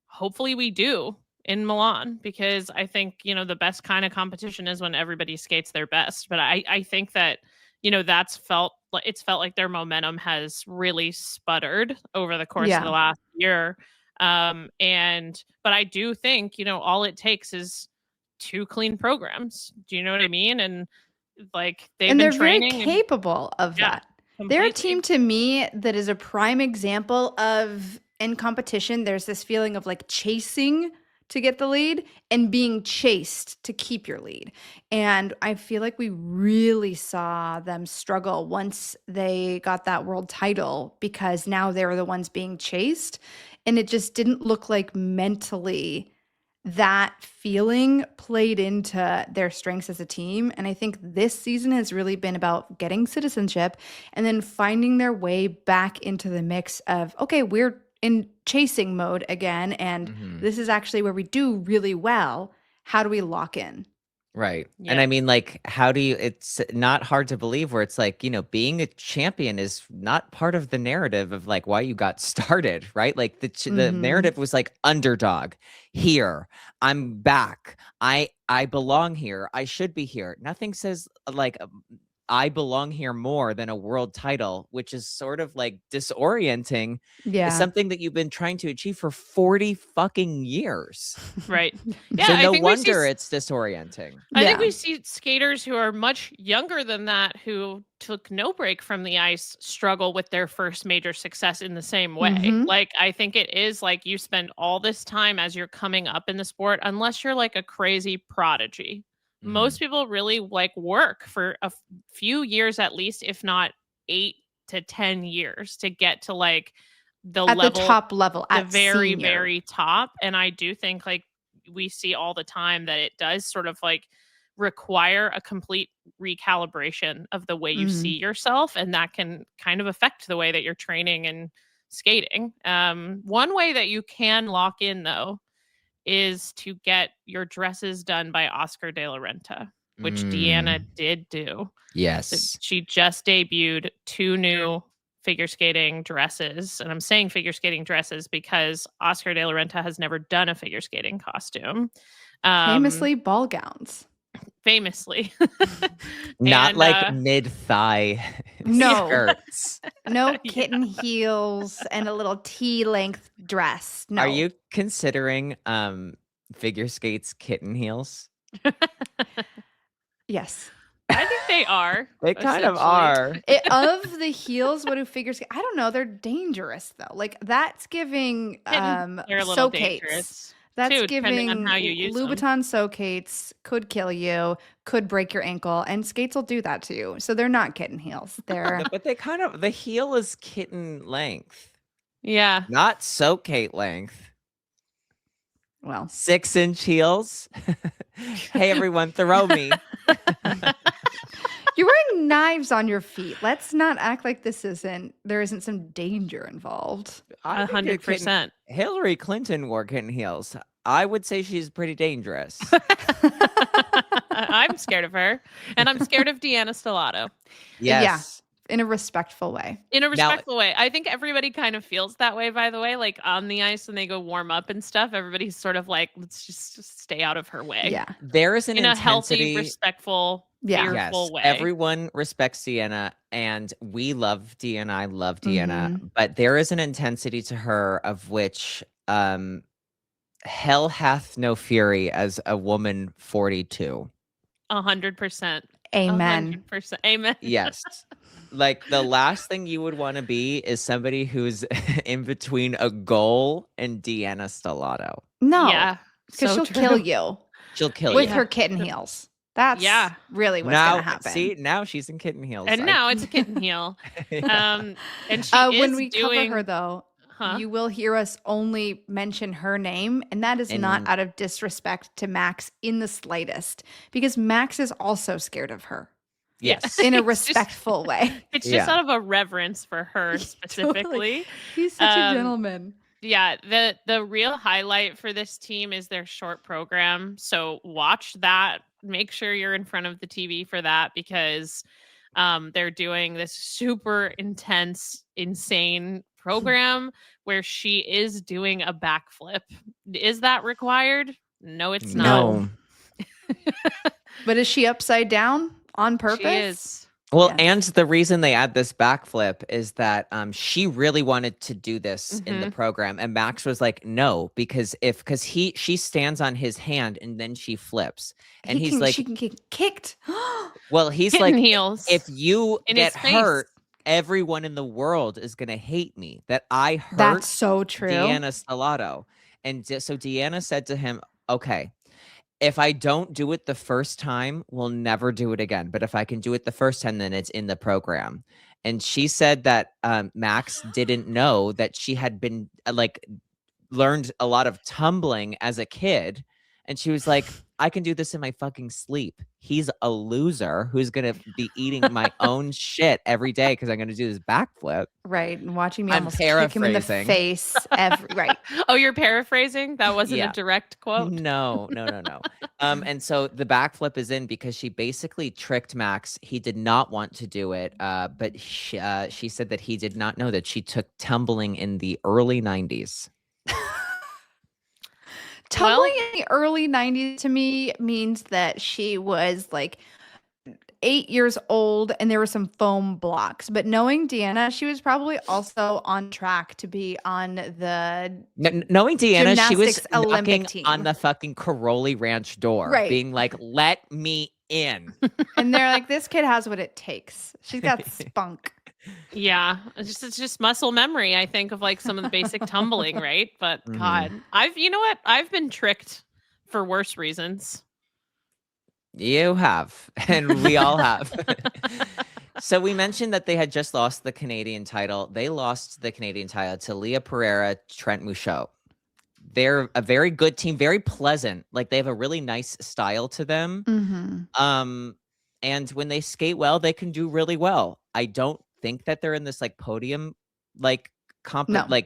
hopefully we do in Milan, because I think, the best kind of competition is when everybody skates their best. But I think that, it's felt like their momentum has really sputtered over the course of the last year. But I do think, all it takes is 2 clean programs. Do you know what I mean? And like they're very capable of that. Completely. They're a team to me that is a prime example of, in competition, there's this feeling of like chasing to get the lead and being chased to keep your lead. And I feel like we really saw them struggle once they got that world title, because now they were the ones being chased. And it just didn't look like mentally that feeling played into their strengths as a team. And I think this season has really been about getting citizenship and then finding their way back into the mix of, okay, we're in chasing mode again, and this is actually where we do really well. How do we lock in? Right. Yeah. And I mean, like, it's not hard to believe where it's like, being a champion is not part of the narrative of like why you got started, right? Like the narrative was like underdog here. I'm back. I belong here. I should be here. Nothing says like I belong here more than a world title, which is sort of like disorienting. Yeah. It's something that you've been trying to achieve for 40 fucking years. Right. Yeah. So no wonder it's disorienting. I think we see skaters who are much younger than that, who took no break from the ice, struggle with their first major success in the same way. Like, I think it is like you spend all this time as you're coming up in the sport, unless you're like a crazy prodigy. Most people really like work for a few years at least, if not 8 to 10 years, to get to like the top level, the very, very top. And I do think like we see all the time that it does sort of like require a complete recalibration of the way you see yourself. And that can kind of affect the way that you're training and skating. One way that you can lock in, though, is to get your dresses done by Oscar de la Renta, which Deanna did do. Yes. So she just debuted 2 new figure skating dresses. And I'm saying figure skating dresses because Oscar de la Renta has never done a figure skating costume. Famously ball gowns. Famously. Not like mid-thigh skirts. No kitten heels and a little T-length dress. No. Are you considering figure skates kitten heels? Yes. I think they are. They kind of are. Of the heels, what do figure skate? I don't know. They're dangerous though. Like that's giving they're a little socates. Dangerous. That's too, giving on how you use Louboutin socates, could kill you, could break your ankle, and skates will do that to you. So they're not kitten heels. They're but they kind of, the heel is kitten length. Yeah. Not socate length. Well, 6-inch heels. Hey everyone, throw me. You're wearing knives on your feet. Let's not act like there isn't some danger involved. I think that 100%. Hillary Clinton wore kitten heels. I would say she's pretty dangerous. I'm scared of her, and I'm scared of Deanna Stellato. Yes. In a respectful way. In a respectful way. I think everybody kind of feels that way, by the way. Like on the ice when they go warm up and stuff, everybody's sort of like, let's just stay out of her way. Yeah. There is an in a intensity. healthy, respectful, Yeah. fearful Yes, way. everyone respects Deanna, and we love Deanna. I love Deanna, Mm-hmm. but there is an intensity to her of which hell hath no fury as a woman 42. 100%. Amen. 100%. Amen. Yes. Like the last thing you would want to be is somebody who's in between a goal and Deanna Stellato. No. Yeah. Because so she'll true. kill you She'll kill with you. her kitten heels. That's really what's now, going to happen. see, now she's in kitten heels. And now it's a kitten heel. Yeah. And she is when we doing cover her, though, Huh? you will hear us only mention her name, and that is not And- out of disrespect to Max in the slightest, because Max is also scared of her Yes. in a It's just- respectful way. It's just Yeah. out of a reverence for her specifically. He's such a Um, gentleman. Yeah, the real highlight for this team is their short program. So watch that. Make sure you're in front of the TV for that because they're doing this super intense, insane program where she is doing a backflip. Is that required? No, it's not. No. But is she upside down on purpose? She is. Well, Yes. and the reason they add this backflip is that she really wanted to do this in the program, and Max was like, "No," because she stands on his hand and then she flips, and he's like, she can get kicked. "Well, he's Kitten like, heels. if you in get his face. hurt, everyone in the world is gonna hate me that I hurt That's so true. Deanna Stellato." And so Deanna said to him, "Okay, if I don't do it the first time, we'll never do it again. But if I can do it the first time, then it's in the program." And she said that Max didn't know that she had been learned a lot of tumbling as a kid. And she was like, I can do this in my fucking sleep. He's a loser who's going to be eating my own shit every day because I'm going to do this backflip. Right. And watching me I'm almost kick him in the paraphrasing. face. Right. Oh, you're paraphrasing? That wasn't Yeah. a direct quote. No. And so the backflip is in because she basically tricked Max. He did not want to do it, but she said that he did not know that she took tumbling in the early 90s. Tumbling in the early 90s to me means that she was like 8 years old and there were some foam blocks. But knowing Deanna, she was probably also on track to be on the Knowing Deanna, she was Gymnastics Olympic knocking team. on the fucking Caroli Ranch door, Right. being like, "Let me in." and they're like, this kid has what it takes. She's got spunk. Yeah, it's just muscle memory. I think of like some of the basic tumbling, right? But Mhm. God, you know what? I've been tricked for worse reasons. You have, and we all have. So we mentioned that they had just lost the Canadian title. They lost the Canadian title to Leah Pereira, Trent Mouchot. They're a very good team, very pleasant. Like they have a really nice style to them. Mm-hmm. And when they skate well, they can do really well. I don't think that they're in this like podium No.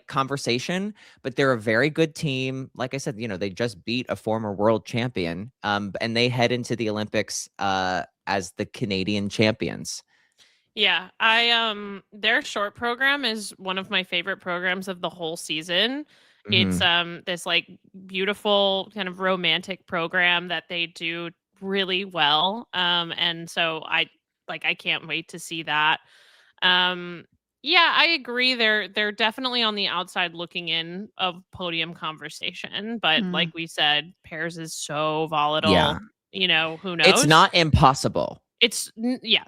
conversation, but they're a very good team. Like I said, they just beat a former world champion. And they head into the Olympics as the Canadian champions. Yeah, their short program is one of my favorite programs of the whole season. It's this like beautiful kind of romantic program that they do really well. And so I can't wait to see that. Yeah, I agree. They're definitely on the outside looking in of podium conversation, but like we said, pairs is so volatile. Yeah. Who knows? It's not impossible. It's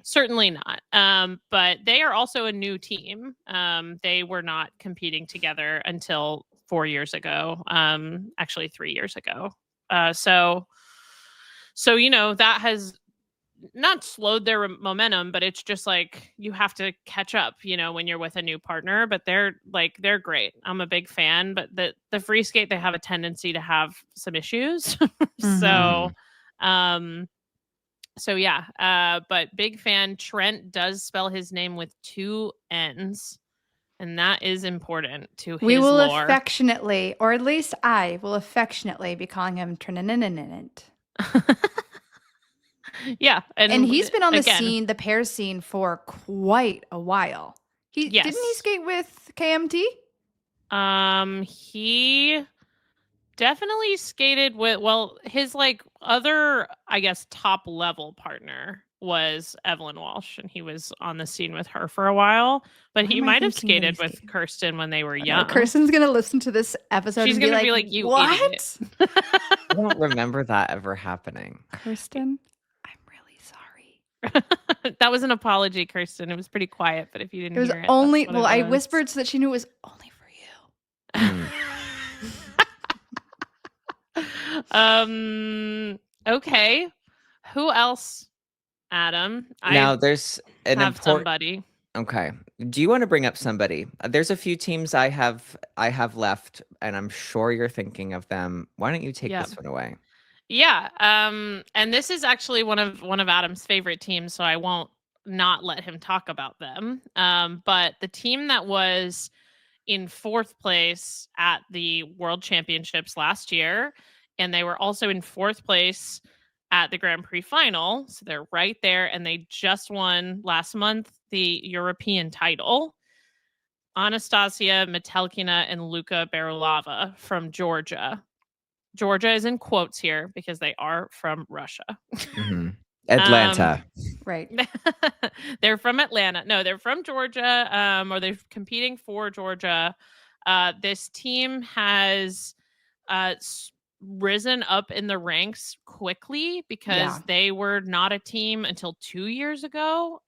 certainly not. But they are also a new team. They were not competing together until 4 years ago. Actually 3 years ago. So that has not slowed their momentum, but it's just like you have to catch up, when you're with a new partner. But they're great. I'm a big fan, but the Freeskate, they have a tendency to have some issues. So So yeah, but big fan. Trent does spell his name with 2 N's, and that is important to his We will lore. affectionately, or at least I will affectionately be calling him Trinaninaninint. Yeah, And he's been on the again, scene, the pair scene, for quite a while. Didn't he Yes. skate with KMT? He definitely skated with, well, his like other, I guess, top level partner was Evelyn Walsh, and he was on the scene with her for a while. But What he am I might have thinking that he skated with skated? Kirsten when they were I know young. Kirsten's gonna listen to this episode She's and be gonna like, be like, "You what? idiot." I don't remember that ever happening. Kirsten, I'm really sorry. That was an apology, Kirsten. It was pretty quiet, but if you It didn't was hear it, only, that's what well, it I was. whispered so that she knew it was only for you. Okay. Who else, Adam? Now I there's an have important. somebody. Okay. Do you want to bring up somebody? There's a few teams I have left, and I'm sure you're thinking of them. Why don't you take Yep. this one away? Yeah. And this is actually one of Adam's favorite teams, so I won't not let him talk about them. But the team that was in 4th place at the World Championships last year, and they were also in 4th place at the Grand Prix final. So they're right there, and they just won last month the European title. Anastasia Metelkina and Luka Berulava from Georgia. Georgia is in quotes here because they are from Russia. Mhm. Atlanta. Right. They're from Atlanta. No, they're from Georgia, or they're competing for Georgia. This team has risen up in the ranks quickly because Yeah. they were not a team until 2 years ago.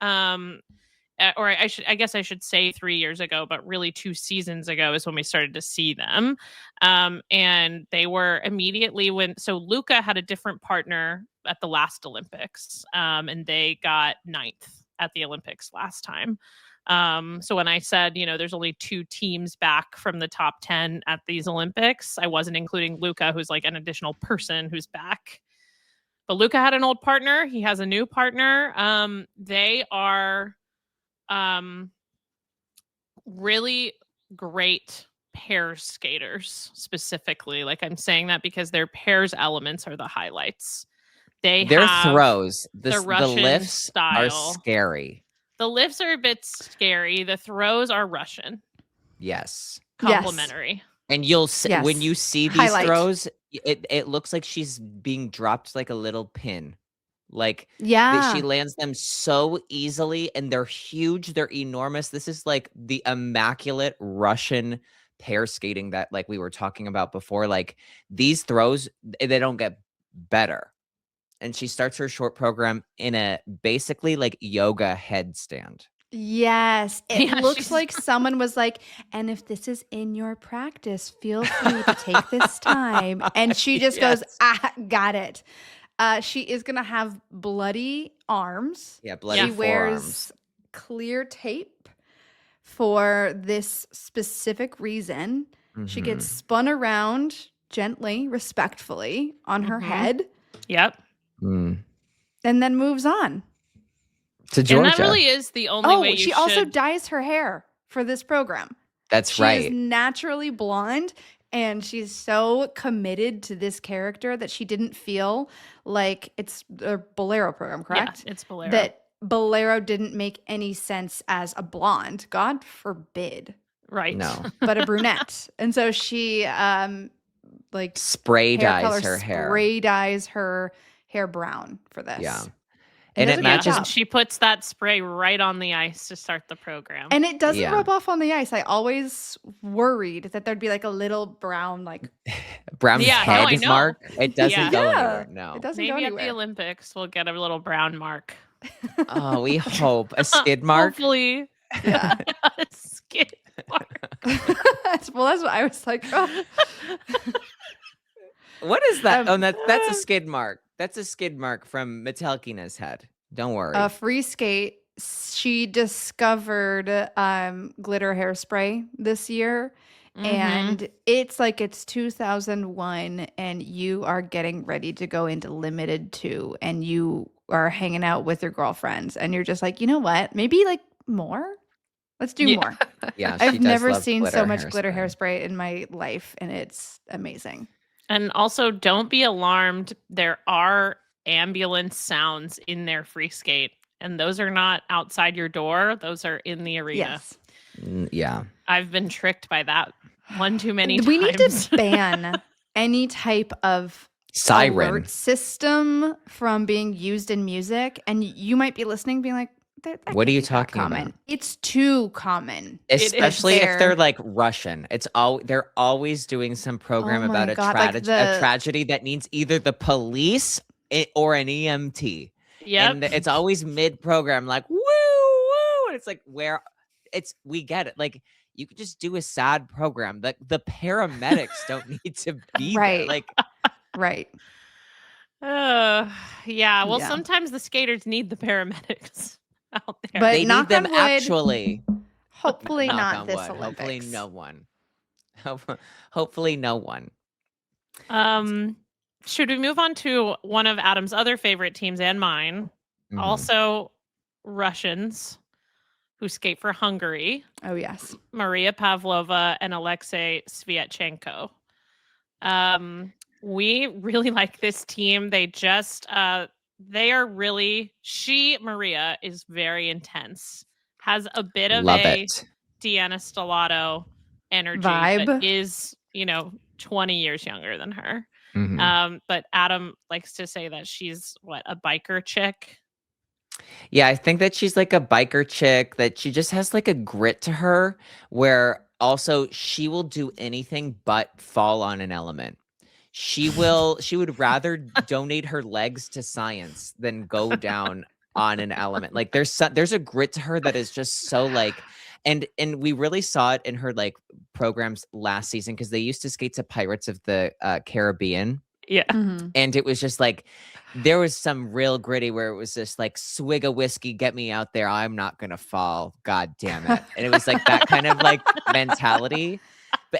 Or I guess I should say 3 years ago, but really 2 seasons ago is when we started to see them. And they were immediately so Luka had a different partner at the last Olympics, and they got 9th at the Olympics last time. So when I said, there's only 2 teams back from the top 10 at these Olympics, I wasn't including Luka, who's like an additional person who's back. But Luka had an old partner. He has a new partner. They are really great pairs skaters specifically. Like, I'm saying that because their pairs elements are the highlights. Their throws, the the Russian lifts style. are scary. The lifts are a bit scary. The throws are Russian. Yes. Complimentary. And you'll see Yes. when you see these Highlight. throws, it looks like she's being dropped like a little pin. Like Yeah. she lands them so easily, and they're huge, they're enormous. This is like the immaculate Russian pair skating that like we were talking about before. Like these throws, they don't get better. And she starts her short program in a basically like yoga headstand. Yes. It Yeah, looks she's- like someone was like, and if this is in your practice, feel free to take this time. And she just goes, got it. She is going to have bloody arms. Yeah, bloody She forearms. wears clear tape for this specific reason. She gets Mhm. spun around gently, respectfully on her Mhm. head, Yep. Mm. and then moves on. To Georgia. And that really is the only way you she should. also dyes her hair for this program. That's She right. is naturally blonde, and she's so committed to this character that she didn't feel like it's a Bolero program, correct? Yeah, it's Bolero. That Bolero didn't make any sense as a blonde. God forbid. Right. No. But a brunette. And so she like Spray hair dyes color her hair. spray dyes her hair brown for this. Yeah. And And does it a good matches- job. She puts that spray right on the ice to start the program. And it doesn't Yeah. rub off on the ice. I always worried that there'd be like a little brown, like Brown Yeah, no, head I know. mark. It doesn't Yeah. go Yeah. anywhere. No. it doesn't Maybe go at anywhere. the Olympics we'll get a little brown mark. Oh, we hope. A skid mark. Hopefully. Yeah. A skid mark. Well, that's what I was like. Oh. What is that? Um, That's a skid mark. That's a skid mark from Metelkina's head. Don't worry. Freeskate, she discovered glitter hairspray this year. Mhm. And it's like it's 2001 and you are getting ready to go into limited 2 and you are hanging out with your girlfriends and you're just like, you know what? Maybe like more. Let's do more. Yeah, she I've does never love seen so glitter much glitter hairspray. hairspray in my life, and it's amazing. And also, don't be alarmed. There are ambulance sounds in their Freeskate, and those are not outside your door. Those are in the arena. Yes. Yeah. I've been tricked by that one too many times. We need to ban any type of Siren. alert system from being used in music. And you might be listening, being like, that What are can't you be that talking common. about? It's too common. Especially if there. they're like Russian. They're always doing some program Oh my about a God, like a tragedy that needs either the police or an EMT. Yep. And it's always mid-program, like woo, woo. And it's like we get it. Like you could just do a sad program. The paramedics don't need to be there. Right. Like Right. Yeah. Well, Yeah. sometimes the skaters need the paramedics out there. But they knock need them on wood, actually. hopefully Knock not on this wood. Olympics. Hopefully no one. Hopefully no one. Should we move on to one of Adam's other favorite teams and mine? Mhm. Also, Russians who skate for Hungary, Oh, yes. Maria Pavlova and Alexei Sviatchenko. We really like this team. They just they are really Maria is very intense. Has a bit of Love a it. Deanna Stellato energy, Vibe. but is 20 years younger than her. Mhm. But Adam likes to say that she's a biker chick. Yeah, I think that she's like a biker chick, that she just has like a grit to her, where also she will do anything but fall on an element. She would rather donate her legs to science than go down on an element. Like there's a grit to her that is just so like, and we really saw it in her like programs last season, because they used to skate to Pirates of the Caribbean. Yeah. Mhm. And it was just like, there was some real gritty where it was just like, swig of whiskey, get me out there. I'm not going to fall. God damn it. And it was like that kind of like mentality.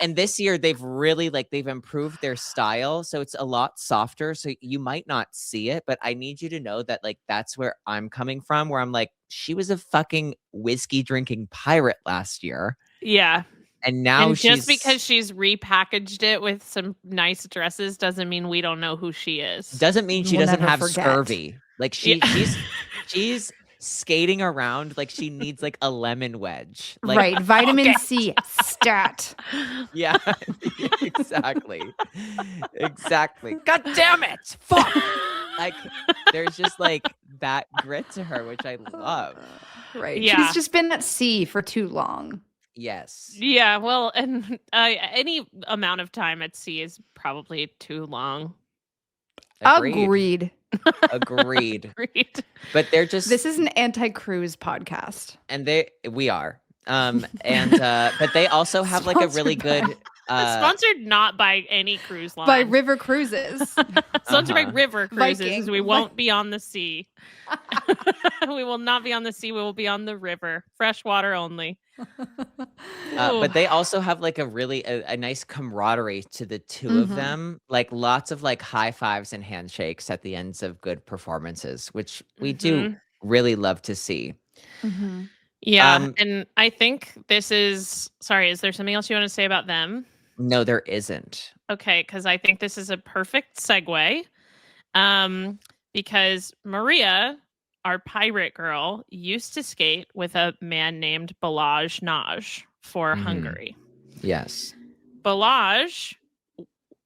And this year they've really they've improved their style. So it's a lot softer. So you might not see it, but I need you to know that like, that's where I'm coming from, where I'm like, she was a fucking whiskey drinking pirate last year. Yeah. And now just because she's repackaged it with some nice dresses doesn't mean we don't know who she is. Doesn't mean she We'll doesn't never have forget. scurvy. Like Yeah. she's skating around like she needs like a lemon wedge. Like, Right. Vitamin Okay. C. Stat. Yeah, exactly. Exactly. God damn it. Fuck. Like there's just like that grit to her, which I love. Right. Yeah. She's just been at sea for too long. Yes. Yeah, well, and any amount of time at sea is probably too long. Agreed. Agreed. Agreed. But they're just This is an anti-cruise podcast. and we are. But they also have like a really Sponsored good Sponsored not by any cruise line. By River Cruises. Sponsored by Uh-huh. River Cruises. Viking. We won't be on the sea. We will not be on the sea. We will be on the river. Freshwater only. but they also have like a really a nice camaraderie to the two of Mhm. them, like lots of like high fives and handshakes at the ends of good performances, which we do really love to see. Mhm. Yeah. And I think this is is there something else you want to say about them? No, there isn't. Okay, because I think this is a perfect segue. Because Maria, our pirate girl, used to skate with a man named Balázs Nagy for Mhm. Hungary. Yes. Balázs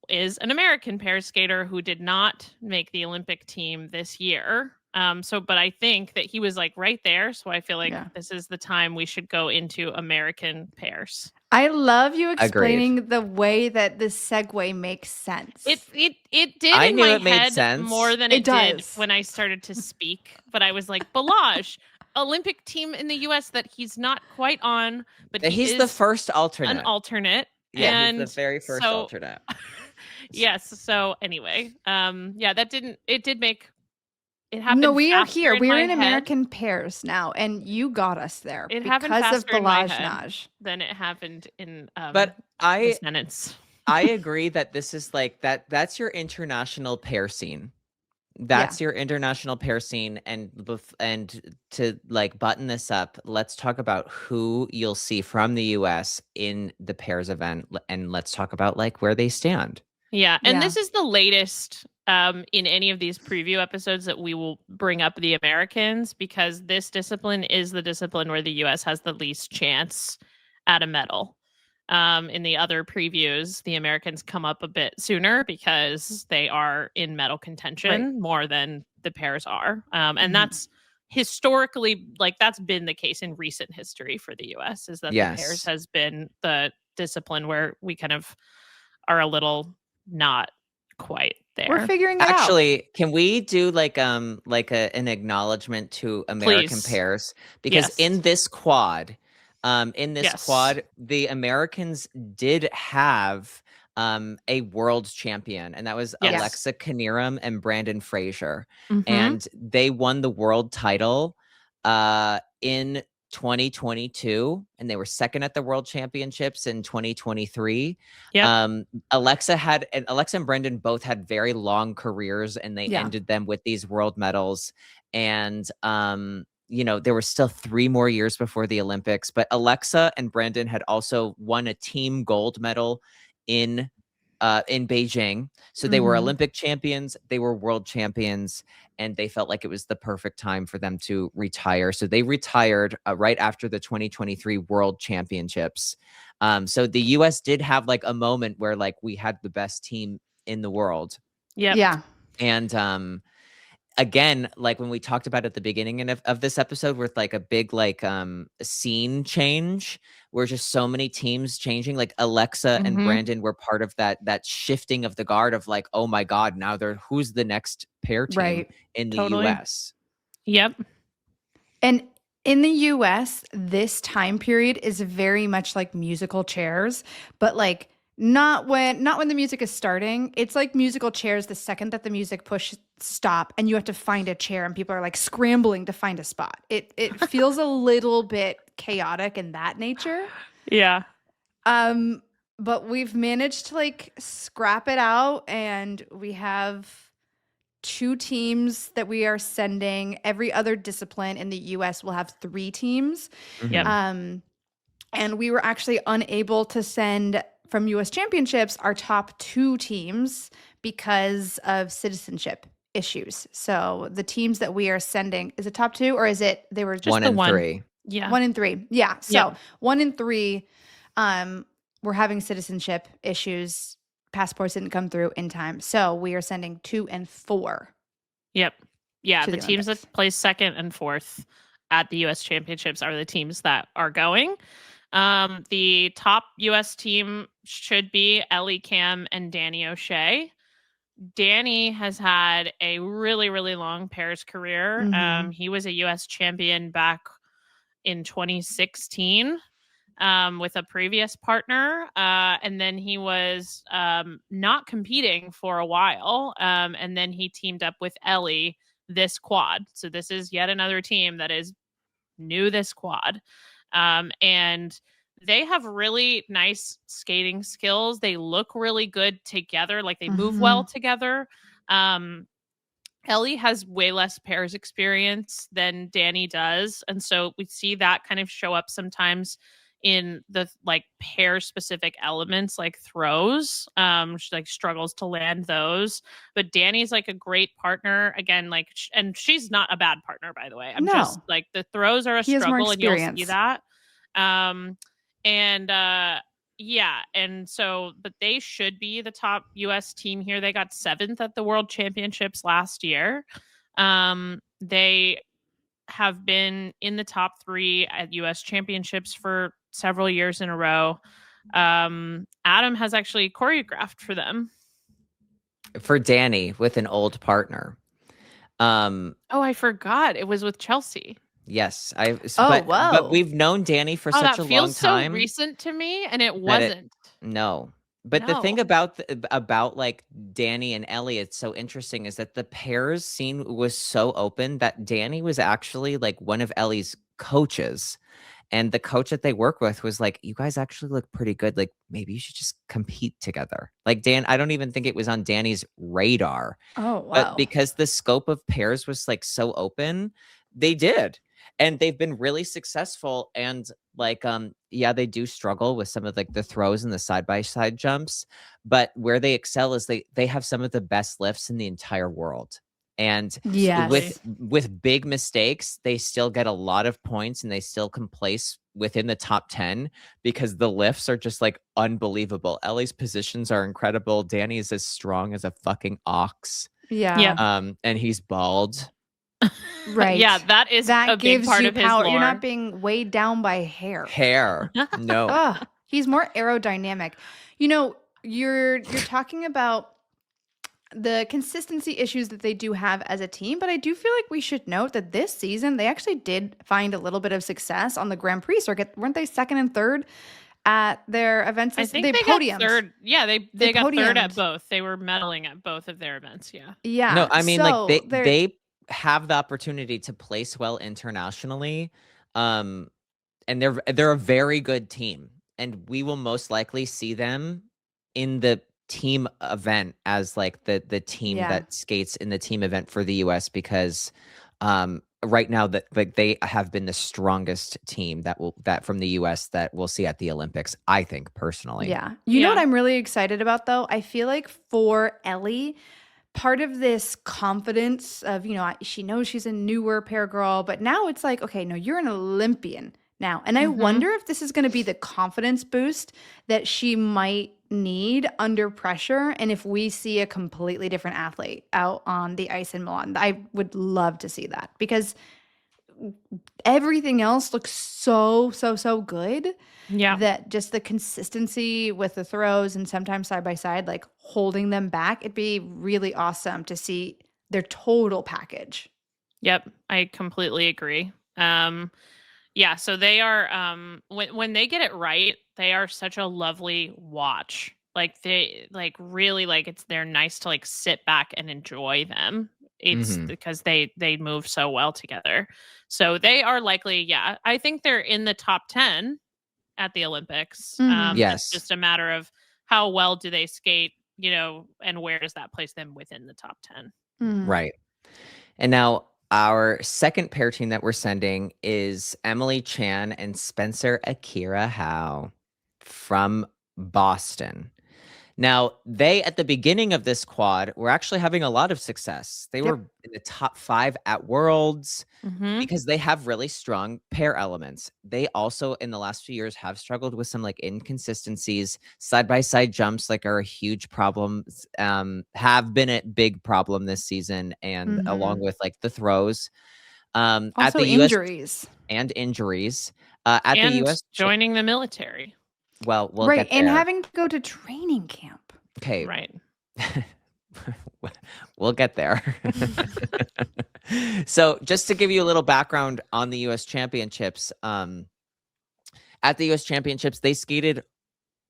is an American pair skater who did not make the Olympic team this year. But I think that he was like right there. So I feel like this is the time we should go into American pairs. I love you explaining the way that this segue makes sense. It did I in knew my it made head sense. more than It it did does. when I started to speak. But I was like, Balázs, Olympic team in the U.S. that he's not quite on, but He's is the first alternate. an alternate. Yeah, and he's the very first alternate. Yes. So anyway, that did make it happen. No, we are faster here. We're my in head American pairs now, and you got us there It happened because of faster in my Balázs head. Nagy. than it happened in But the I sentence. I agree that this is like that's your international pair scene. That's your international pair scene, and to like button this up, let's talk about who you'll see from the US in the pairs event, and let's talk about like where they stand. Yeah, and Yeah. this is the latest in any of these preview episodes that we will bring up the Americans, because this discipline is the discipline where the US has the least chance at a medal. In the other previews, the Americans come up a bit sooner because they are in medal contention more than the pairs are. And that's historically, like, that's been the case in recent history for the US, is that the pairs has been the discipline where we kind of are a little not quite there. We're figuring it out. Actually, can we do like an acknowledgement to American Please. pairs? Because in this quad, the Americans did have a world champion, and that was Alexa Knierim and Brandon Frazier. And they won the world title in 2022, and they were second at the world championships in 2023. Alexa and Brendan both had very long careers, and they ended them with these world medals. And there were still 3 more years before the Olympics, but Alexa and Brendan had also won a team gold medal in Beijing. So they were Olympic champions, they were world champions, and they felt like it was the perfect time for them to retire. So they retired right after the 2023 World Championships. So the US did have like a moment where like we had the best team in the world. Yeah. And again, like when we talked about at the beginning of this episode, with like a big like scene change, where just so many teams changing, like Alexa and Brandon were part of that shifting of the guard of like, oh my God, now who's the next pair team in the US? Yep. And in the US, this time period is very much like musical chairs, but like not when the music is starting. It's like musical chairs the second that the music push stop, and you have to find a chair, and people are like scrambling to find a spot. It feels a little bit chaotic in that nature. Yeah. But we've managed to like scrap it out, and we have 2 teams that we are sending. Every other discipline in the US will have 3 teams. And we were actually unable to send from US Championships our top 2 teams because of citizenship issues. So the teams that we are sending, is it top 2, or is it they were just 1 and 3? Yeah. 1 and 3. Yeah. So 1 and 3, we're having citizenship issues. Passports didn't come through in time. So we are sending 2 and 4. Yep. Yeah. to The teams Olympics. that place 2nd and 4th at the US Championships are the teams that are going. The top US team should be Ellie Cam and Danny O'Shea. Danny has had a really, really long pairs career. He was a US champion back in 2016 with a previous partner. And then he was not competing for a while. And then he teamed up with Ellie this quad. So this is yet another team that is new this quad. And they have really nice skating skills. They look really good together. Like they move well together. Ellie has way less pairs experience than Danny does. And so we see that kind of show up sometimes in the like pair specific elements like throws. She like struggles to land those. But Danny's like a great partner. Again, like, and she's not a bad partner, by the way. I'm just like, the throws are a struggle, and you'll see that. Yeah. And so, but they should be the top US team here. They got 7th at the World Championships last year. They have been in the top 3 at US Championships for several years in a row. Adam has actually choreographed for them. For Danny with an old partner. Oh, I forgot. It was with Chelsea. Yes, whoa. But we've known Danny for such a long time. That feels so recent to me, and it wasn't. No. But the thing about like Danny and Ellie, it's so interesting, is that the pairs scene was so open that Danny was actually like one of Ellie's coaches. And the coach that they work with was like, you guys actually look pretty good. Like, maybe you should just compete together. Like, Dan, I don't even think it was on Danny's radar. Oh, But wow. because the scope of pairs was like so open, they did. And they've been really successful. And like, yeah, they do struggle with some of like the throws and the side-by-side jumps. But where they excel is they have some of the best lifts in the entire world. And Yes. with big mistakes, they still get a lot of points and they still can place within the top 10 because the lifts are just like unbelievable. Ellie's positions are incredible. Danny is as strong as a fucking ox. Yeah. Yep. And he's bald. Right. Yeah, that is that a big gives part you of his power. lore. You're not being weighed down by hair. No. Ugh, he's more aerodynamic. You know, you're talking about the consistency issues that they do have as a team, but I do feel like we should note that this season they actually did find a little bit of success on the Grand Prix circuit. Weren't they second and third at their events? I think they podiumed. got third. Yeah, they got third podiumed. at both. They were medaling at both of their events. Yeah. Yeah. No, I mean, so like they have the opportunity to place well internationally. And they're a very good team. And we will most likely see them in the team event as like the team that skates in the team event for the US because right now that like they have been the strongest team that from the US that we'll see at the Olympics, I think personally. Yeah. You know what I'm really excited about though? I feel like for Ellie, part of this confidence of, she knows she's a newer pair girl, but now it's like, okay, no, you're an Olympian now. And I wonder if this is going to be the confidence boost that she might need under pressure. And if we see a completely different athlete out on the ice in Milan, I would love to see that because everything else looks so good. Yeah. That just the consistency with the throws and sometimes side by side, like holding them back, it'd be really awesome to see their total package. Yep. I completely agree. Yeah, so they are when they get it right, they are such a lovely watch. Like they like really like they're nice to like sit back and enjoy them. It's because they move so well together. So they are likely, I think they're in the top 10 at the Olympics. Yes. It's just a matter of how well do they skate, and where does that place them within the top 10. Right. And now our second pair team that we're sending is Emily Chan and Spencer Akira Howe from Boston. Now, they, at the beginning of this quad, were actually having a lot of success. They were in the top 5 at Worlds because they have really strong pair elements. They also, in the last few years, have struggled with some like inconsistencies. Side-by-side jumps like are a huge problem, have been a big problem this season, and along with like the throws. Also at the injuries. Injuries. At the US joining the military. Well, we'll right, get there. and having to go to training camp. Okay. Right. We'll get there. So just to give you a little background on the US Championships, at the US Championships, they skated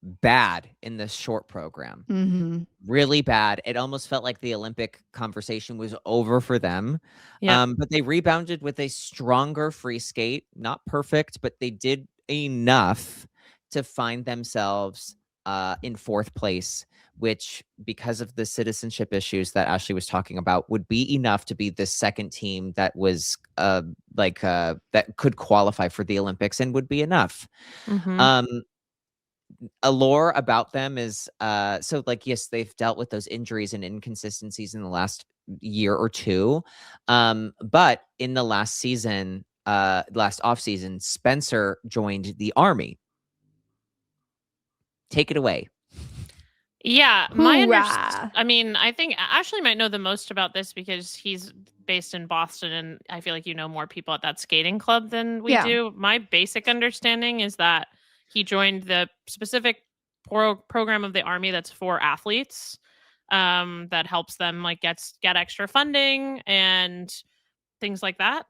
bad in the short program. Really bad. It almost felt like the Olympic conversation was over for them. But they rebounded with a stronger free skate. Not perfect, but they did enough to find themselves in 4th place, which, because of the citizenship issues that Ashley was talking about, would be enough to be the second team that was that could qualify for the Olympics and would be enough. A lore about them is so like, yes, they've dealt with those injuries and inconsistencies in the last year or two. But in the last season, last off season, Spencer joined the Army. Take it away. Yeah, I mean, I think Ashley might know the most about this because he's based in Boston, and I feel like you know more people at that skating club than we do. My basic understanding is that he joined the specific program of the Army that's for athletes, that helps them like get extra funding and things like that.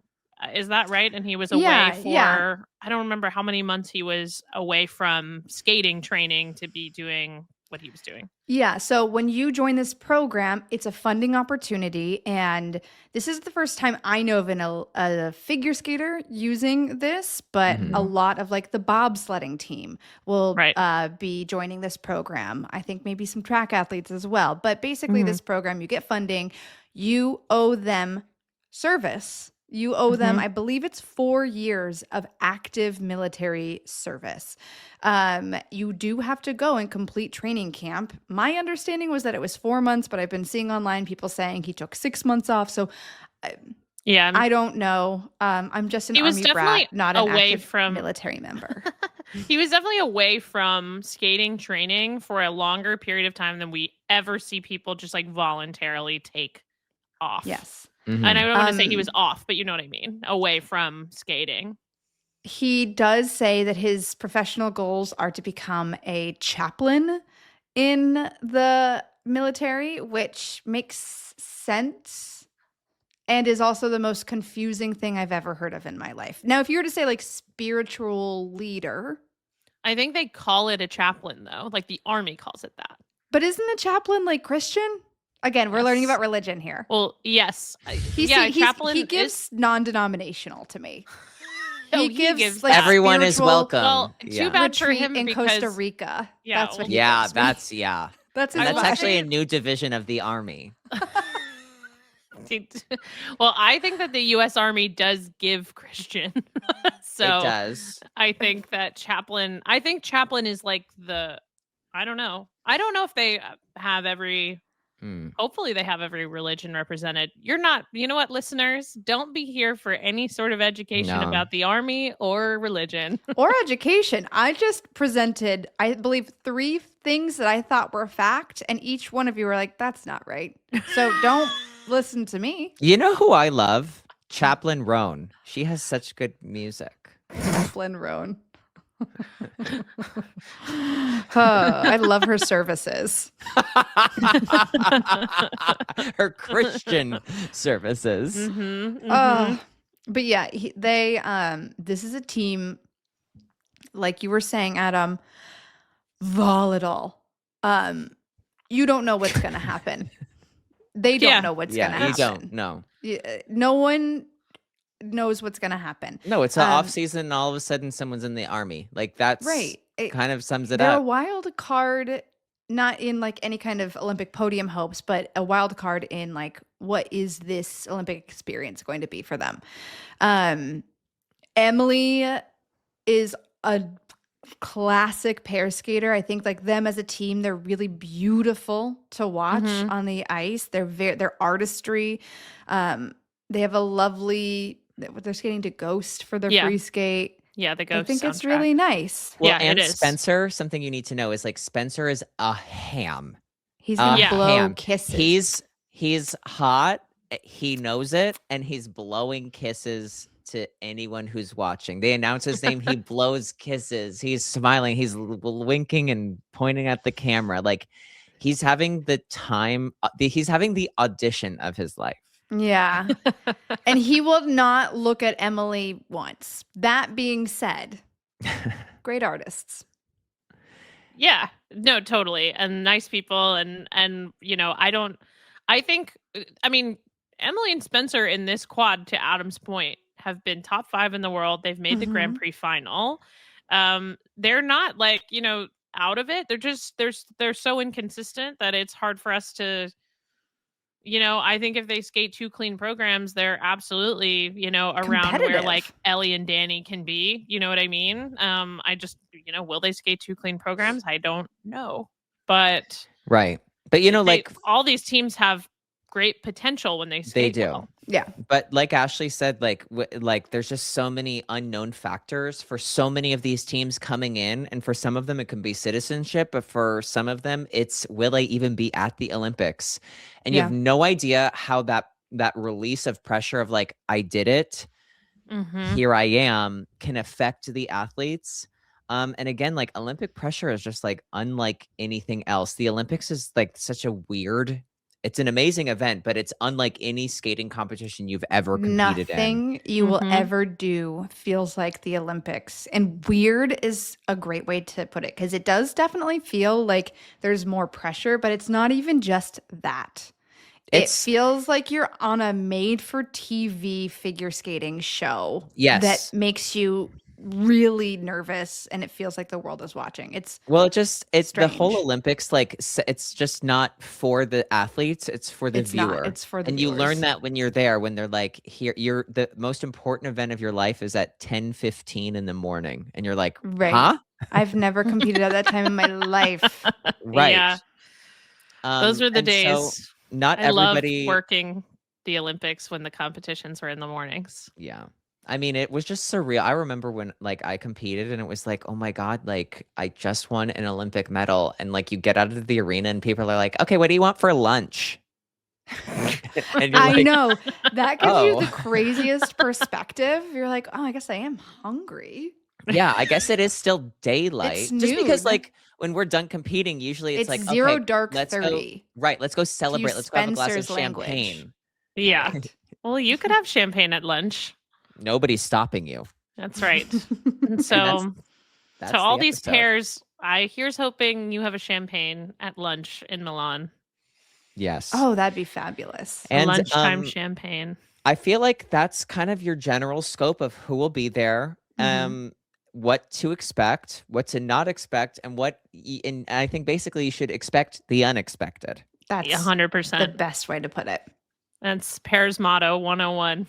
Is that right? And he was away for I don't remember how many months he was away from skating training to be doing what he was doing. Yeah. So when you join this program, it's a funding opportunity. And this is the first time I know of a figure skater using this, but a lot of like the bobsledding team will be joining this program. I think maybe some track athletes as well. But basically, this program, you get funding, you owe them service. You owe them, I believe it's 4 years of active military service. You do have to go and complete training camp. My understanding was that it was 4 months, but I've been seeing online people saying he took 6 months off. So I don't know. I'm just an Army brat, not an active military member. He was definitely away from skating training for a longer period of time than we ever see people just like voluntarily take off. Yes. And I don't want to say he was off, but you know what I mean? Away from skating. He does say that his professional goals are to become a chaplain in the military, which makes sense and is also the most confusing thing I've ever heard of in my life. Now, if you were to say like spiritual leader. I think they call it a chaplain, though. Like the Army calls it that. But isn't a chaplain like Christian? Again, we're learning about religion here. Well, yes. Chaplain. He gives non-denominational to me. He gives like everyone is welcome. Well, too bad for him in Costa Rica. Yeah, that's what he gives me. That's actually a new division of the Army. Well, I think that the U.S. Army does give Christian. So it does. I think that chaplain is like I don't know if they have every. Hopefully they have every religion represented. You know what, listeners? Don't be here for any sort of education about the Army or religion. Or education. I just presented, I believe, 3 things that I thought were fact, and each one of you were like, that's not right. So don't listen to me. You know who I love? Chaplain Roan. She has such good music. Chaplain Roan. I love her services. Her Christian services. But yeah, this is a team, like you were saying, Adam, volatile. You don't know what's going to happen. They don't know what's going to happen. You don't know. No one knows what's going to happen. No, it's an off season and all of a sudden someone's in the Army. Like that's right. Kind of sums it They're up. a wild card, not in like any kind of Olympic podium hopes, but a wild card in like, what is this Olympic experience going to be for them? Emily is a classic pair skater. I think like them as a team, they're really beautiful to watch on the ice. Their artistry. They have a lovely. They're skating to Ghost for their free skate. Yeah, the Ghost. I think soundtrack. It's really nice. Well, and Spencer, something you need to know is like Spencer is a ham. He's gonna blow kisses. He's hot. He knows it, and he's blowing kisses to anyone who's watching. They announce his name. He blows kisses. He's smiling. He's winking and pointing at the camera. Like he's having the time. He's having the audition of his life. Yeah. And he will not look at Emily once. That being said, great artists. Yeah, no, totally. And nice people. And I mean, Emily and Spencer in this quad, to Adam's point, have been top 5 in the world. They've made the Grand Prix final. They're not like, out of it. They're so inconsistent that it's hard for us to, I think if they skate 2 clean programs, they're absolutely, around where like Ellie and Danny can be. You know what I mean? I just, will they skate 2 clean programs? I don't know. But right. But like all these teams have great potential when they skate. They do. Well. Yeah. But like Ashley said, like there's just so many unknown factors for so many of these teams coming in. And for some of them, it can be citizenship. But for some of them, it's will I even be at the Olympics? And you have no idea how that release of pressure of like, I did it. Here I am can affect the athletes. And again, like Olympic pressure is just like unlike anything else. The Olympics is like such a weird It's an amazing event, but it's unlike any skating competition you've ever competed in. Nothing you will Mhm. ever do feels like the Olympics. And weird is a great way to put it because it does definitely feel like there's more pressure, but it's not even just that. It It's feels like you're on a made for TV figure skating show that yes. makes you really nervous and it feels like the world is watching. It's Well, it's the whole strange. Olympics, like it's just not for the athletes, it's for the It's not. viewer. It's for the And you learn viewers. that when you're there, when they're like, here, you're the most important event of your life is at 10:15 in the morning. And you're like, Right. huh? I've never competed at that time in my life. Right. Yeah, those are the and so days. not I love everybody working the Olympics when the competitions were in the mornings. Yeah. I mean, it was just surreal. I remember when like I competed and it was like, oh my God, like I just won an Olympic medal. And like you get out of the arena and people are like, okay, what do you want for lunch? And you're I like, know. That gives you the oh. craziest perspective. You're like, oh, I guess I am hungry. Yeah, I guess it is still daylight. It's Just because noon. like when we're done competing, usually it's like, zero okay, dark let's 30. go. Right, let's go celebrate. Let's go have a glass of Spencer's language. champagne. Yeah. Right. Well, you could have champagne at lunch. Nobody's stopping you. That's right. And so, That's to all the these episode. pairs, here's hoping you have a champagne at lunch in Milan. Yes. Oh, that'd be fabulous. A And lunchtime champagne. I feel like that's kind of your general scope of who will be there, what to expect, what to not expect, and and I think basically you should expect the unexpected. That's 100%. the best way to put it. That's Pairs Motto 101.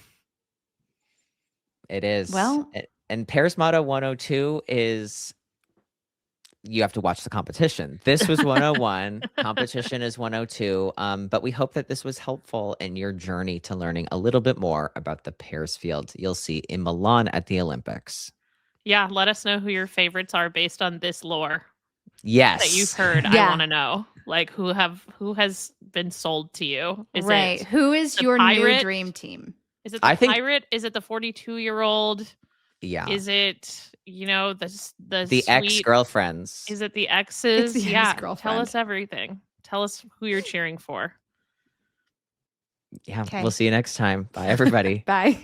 It is. Well- And Pairs Motto 102 is you have to watch the competition. This was 101. Competition is 102. But we hope that this was helpful in your journey to learning a little bit more about the pairs field you'll see in Milan at the Olympics. Yeah, let us know who your favorites are based on this lore Yes. that you've heard. Yeah. I want to know. Like who has been sold to you? Is right. it Who is the your new pirate? dream team? Is it the I think- pirate? Is it the 42-year-old? Yeah. Is it, the The sweet, ex-girlfriends. Is it the exes? It's the Yeah. ex-girlfriend. Tell us everything. Tell us who you're cheering for. Yeah. Okay. We'll see you next time. Bye, everybody. Bye.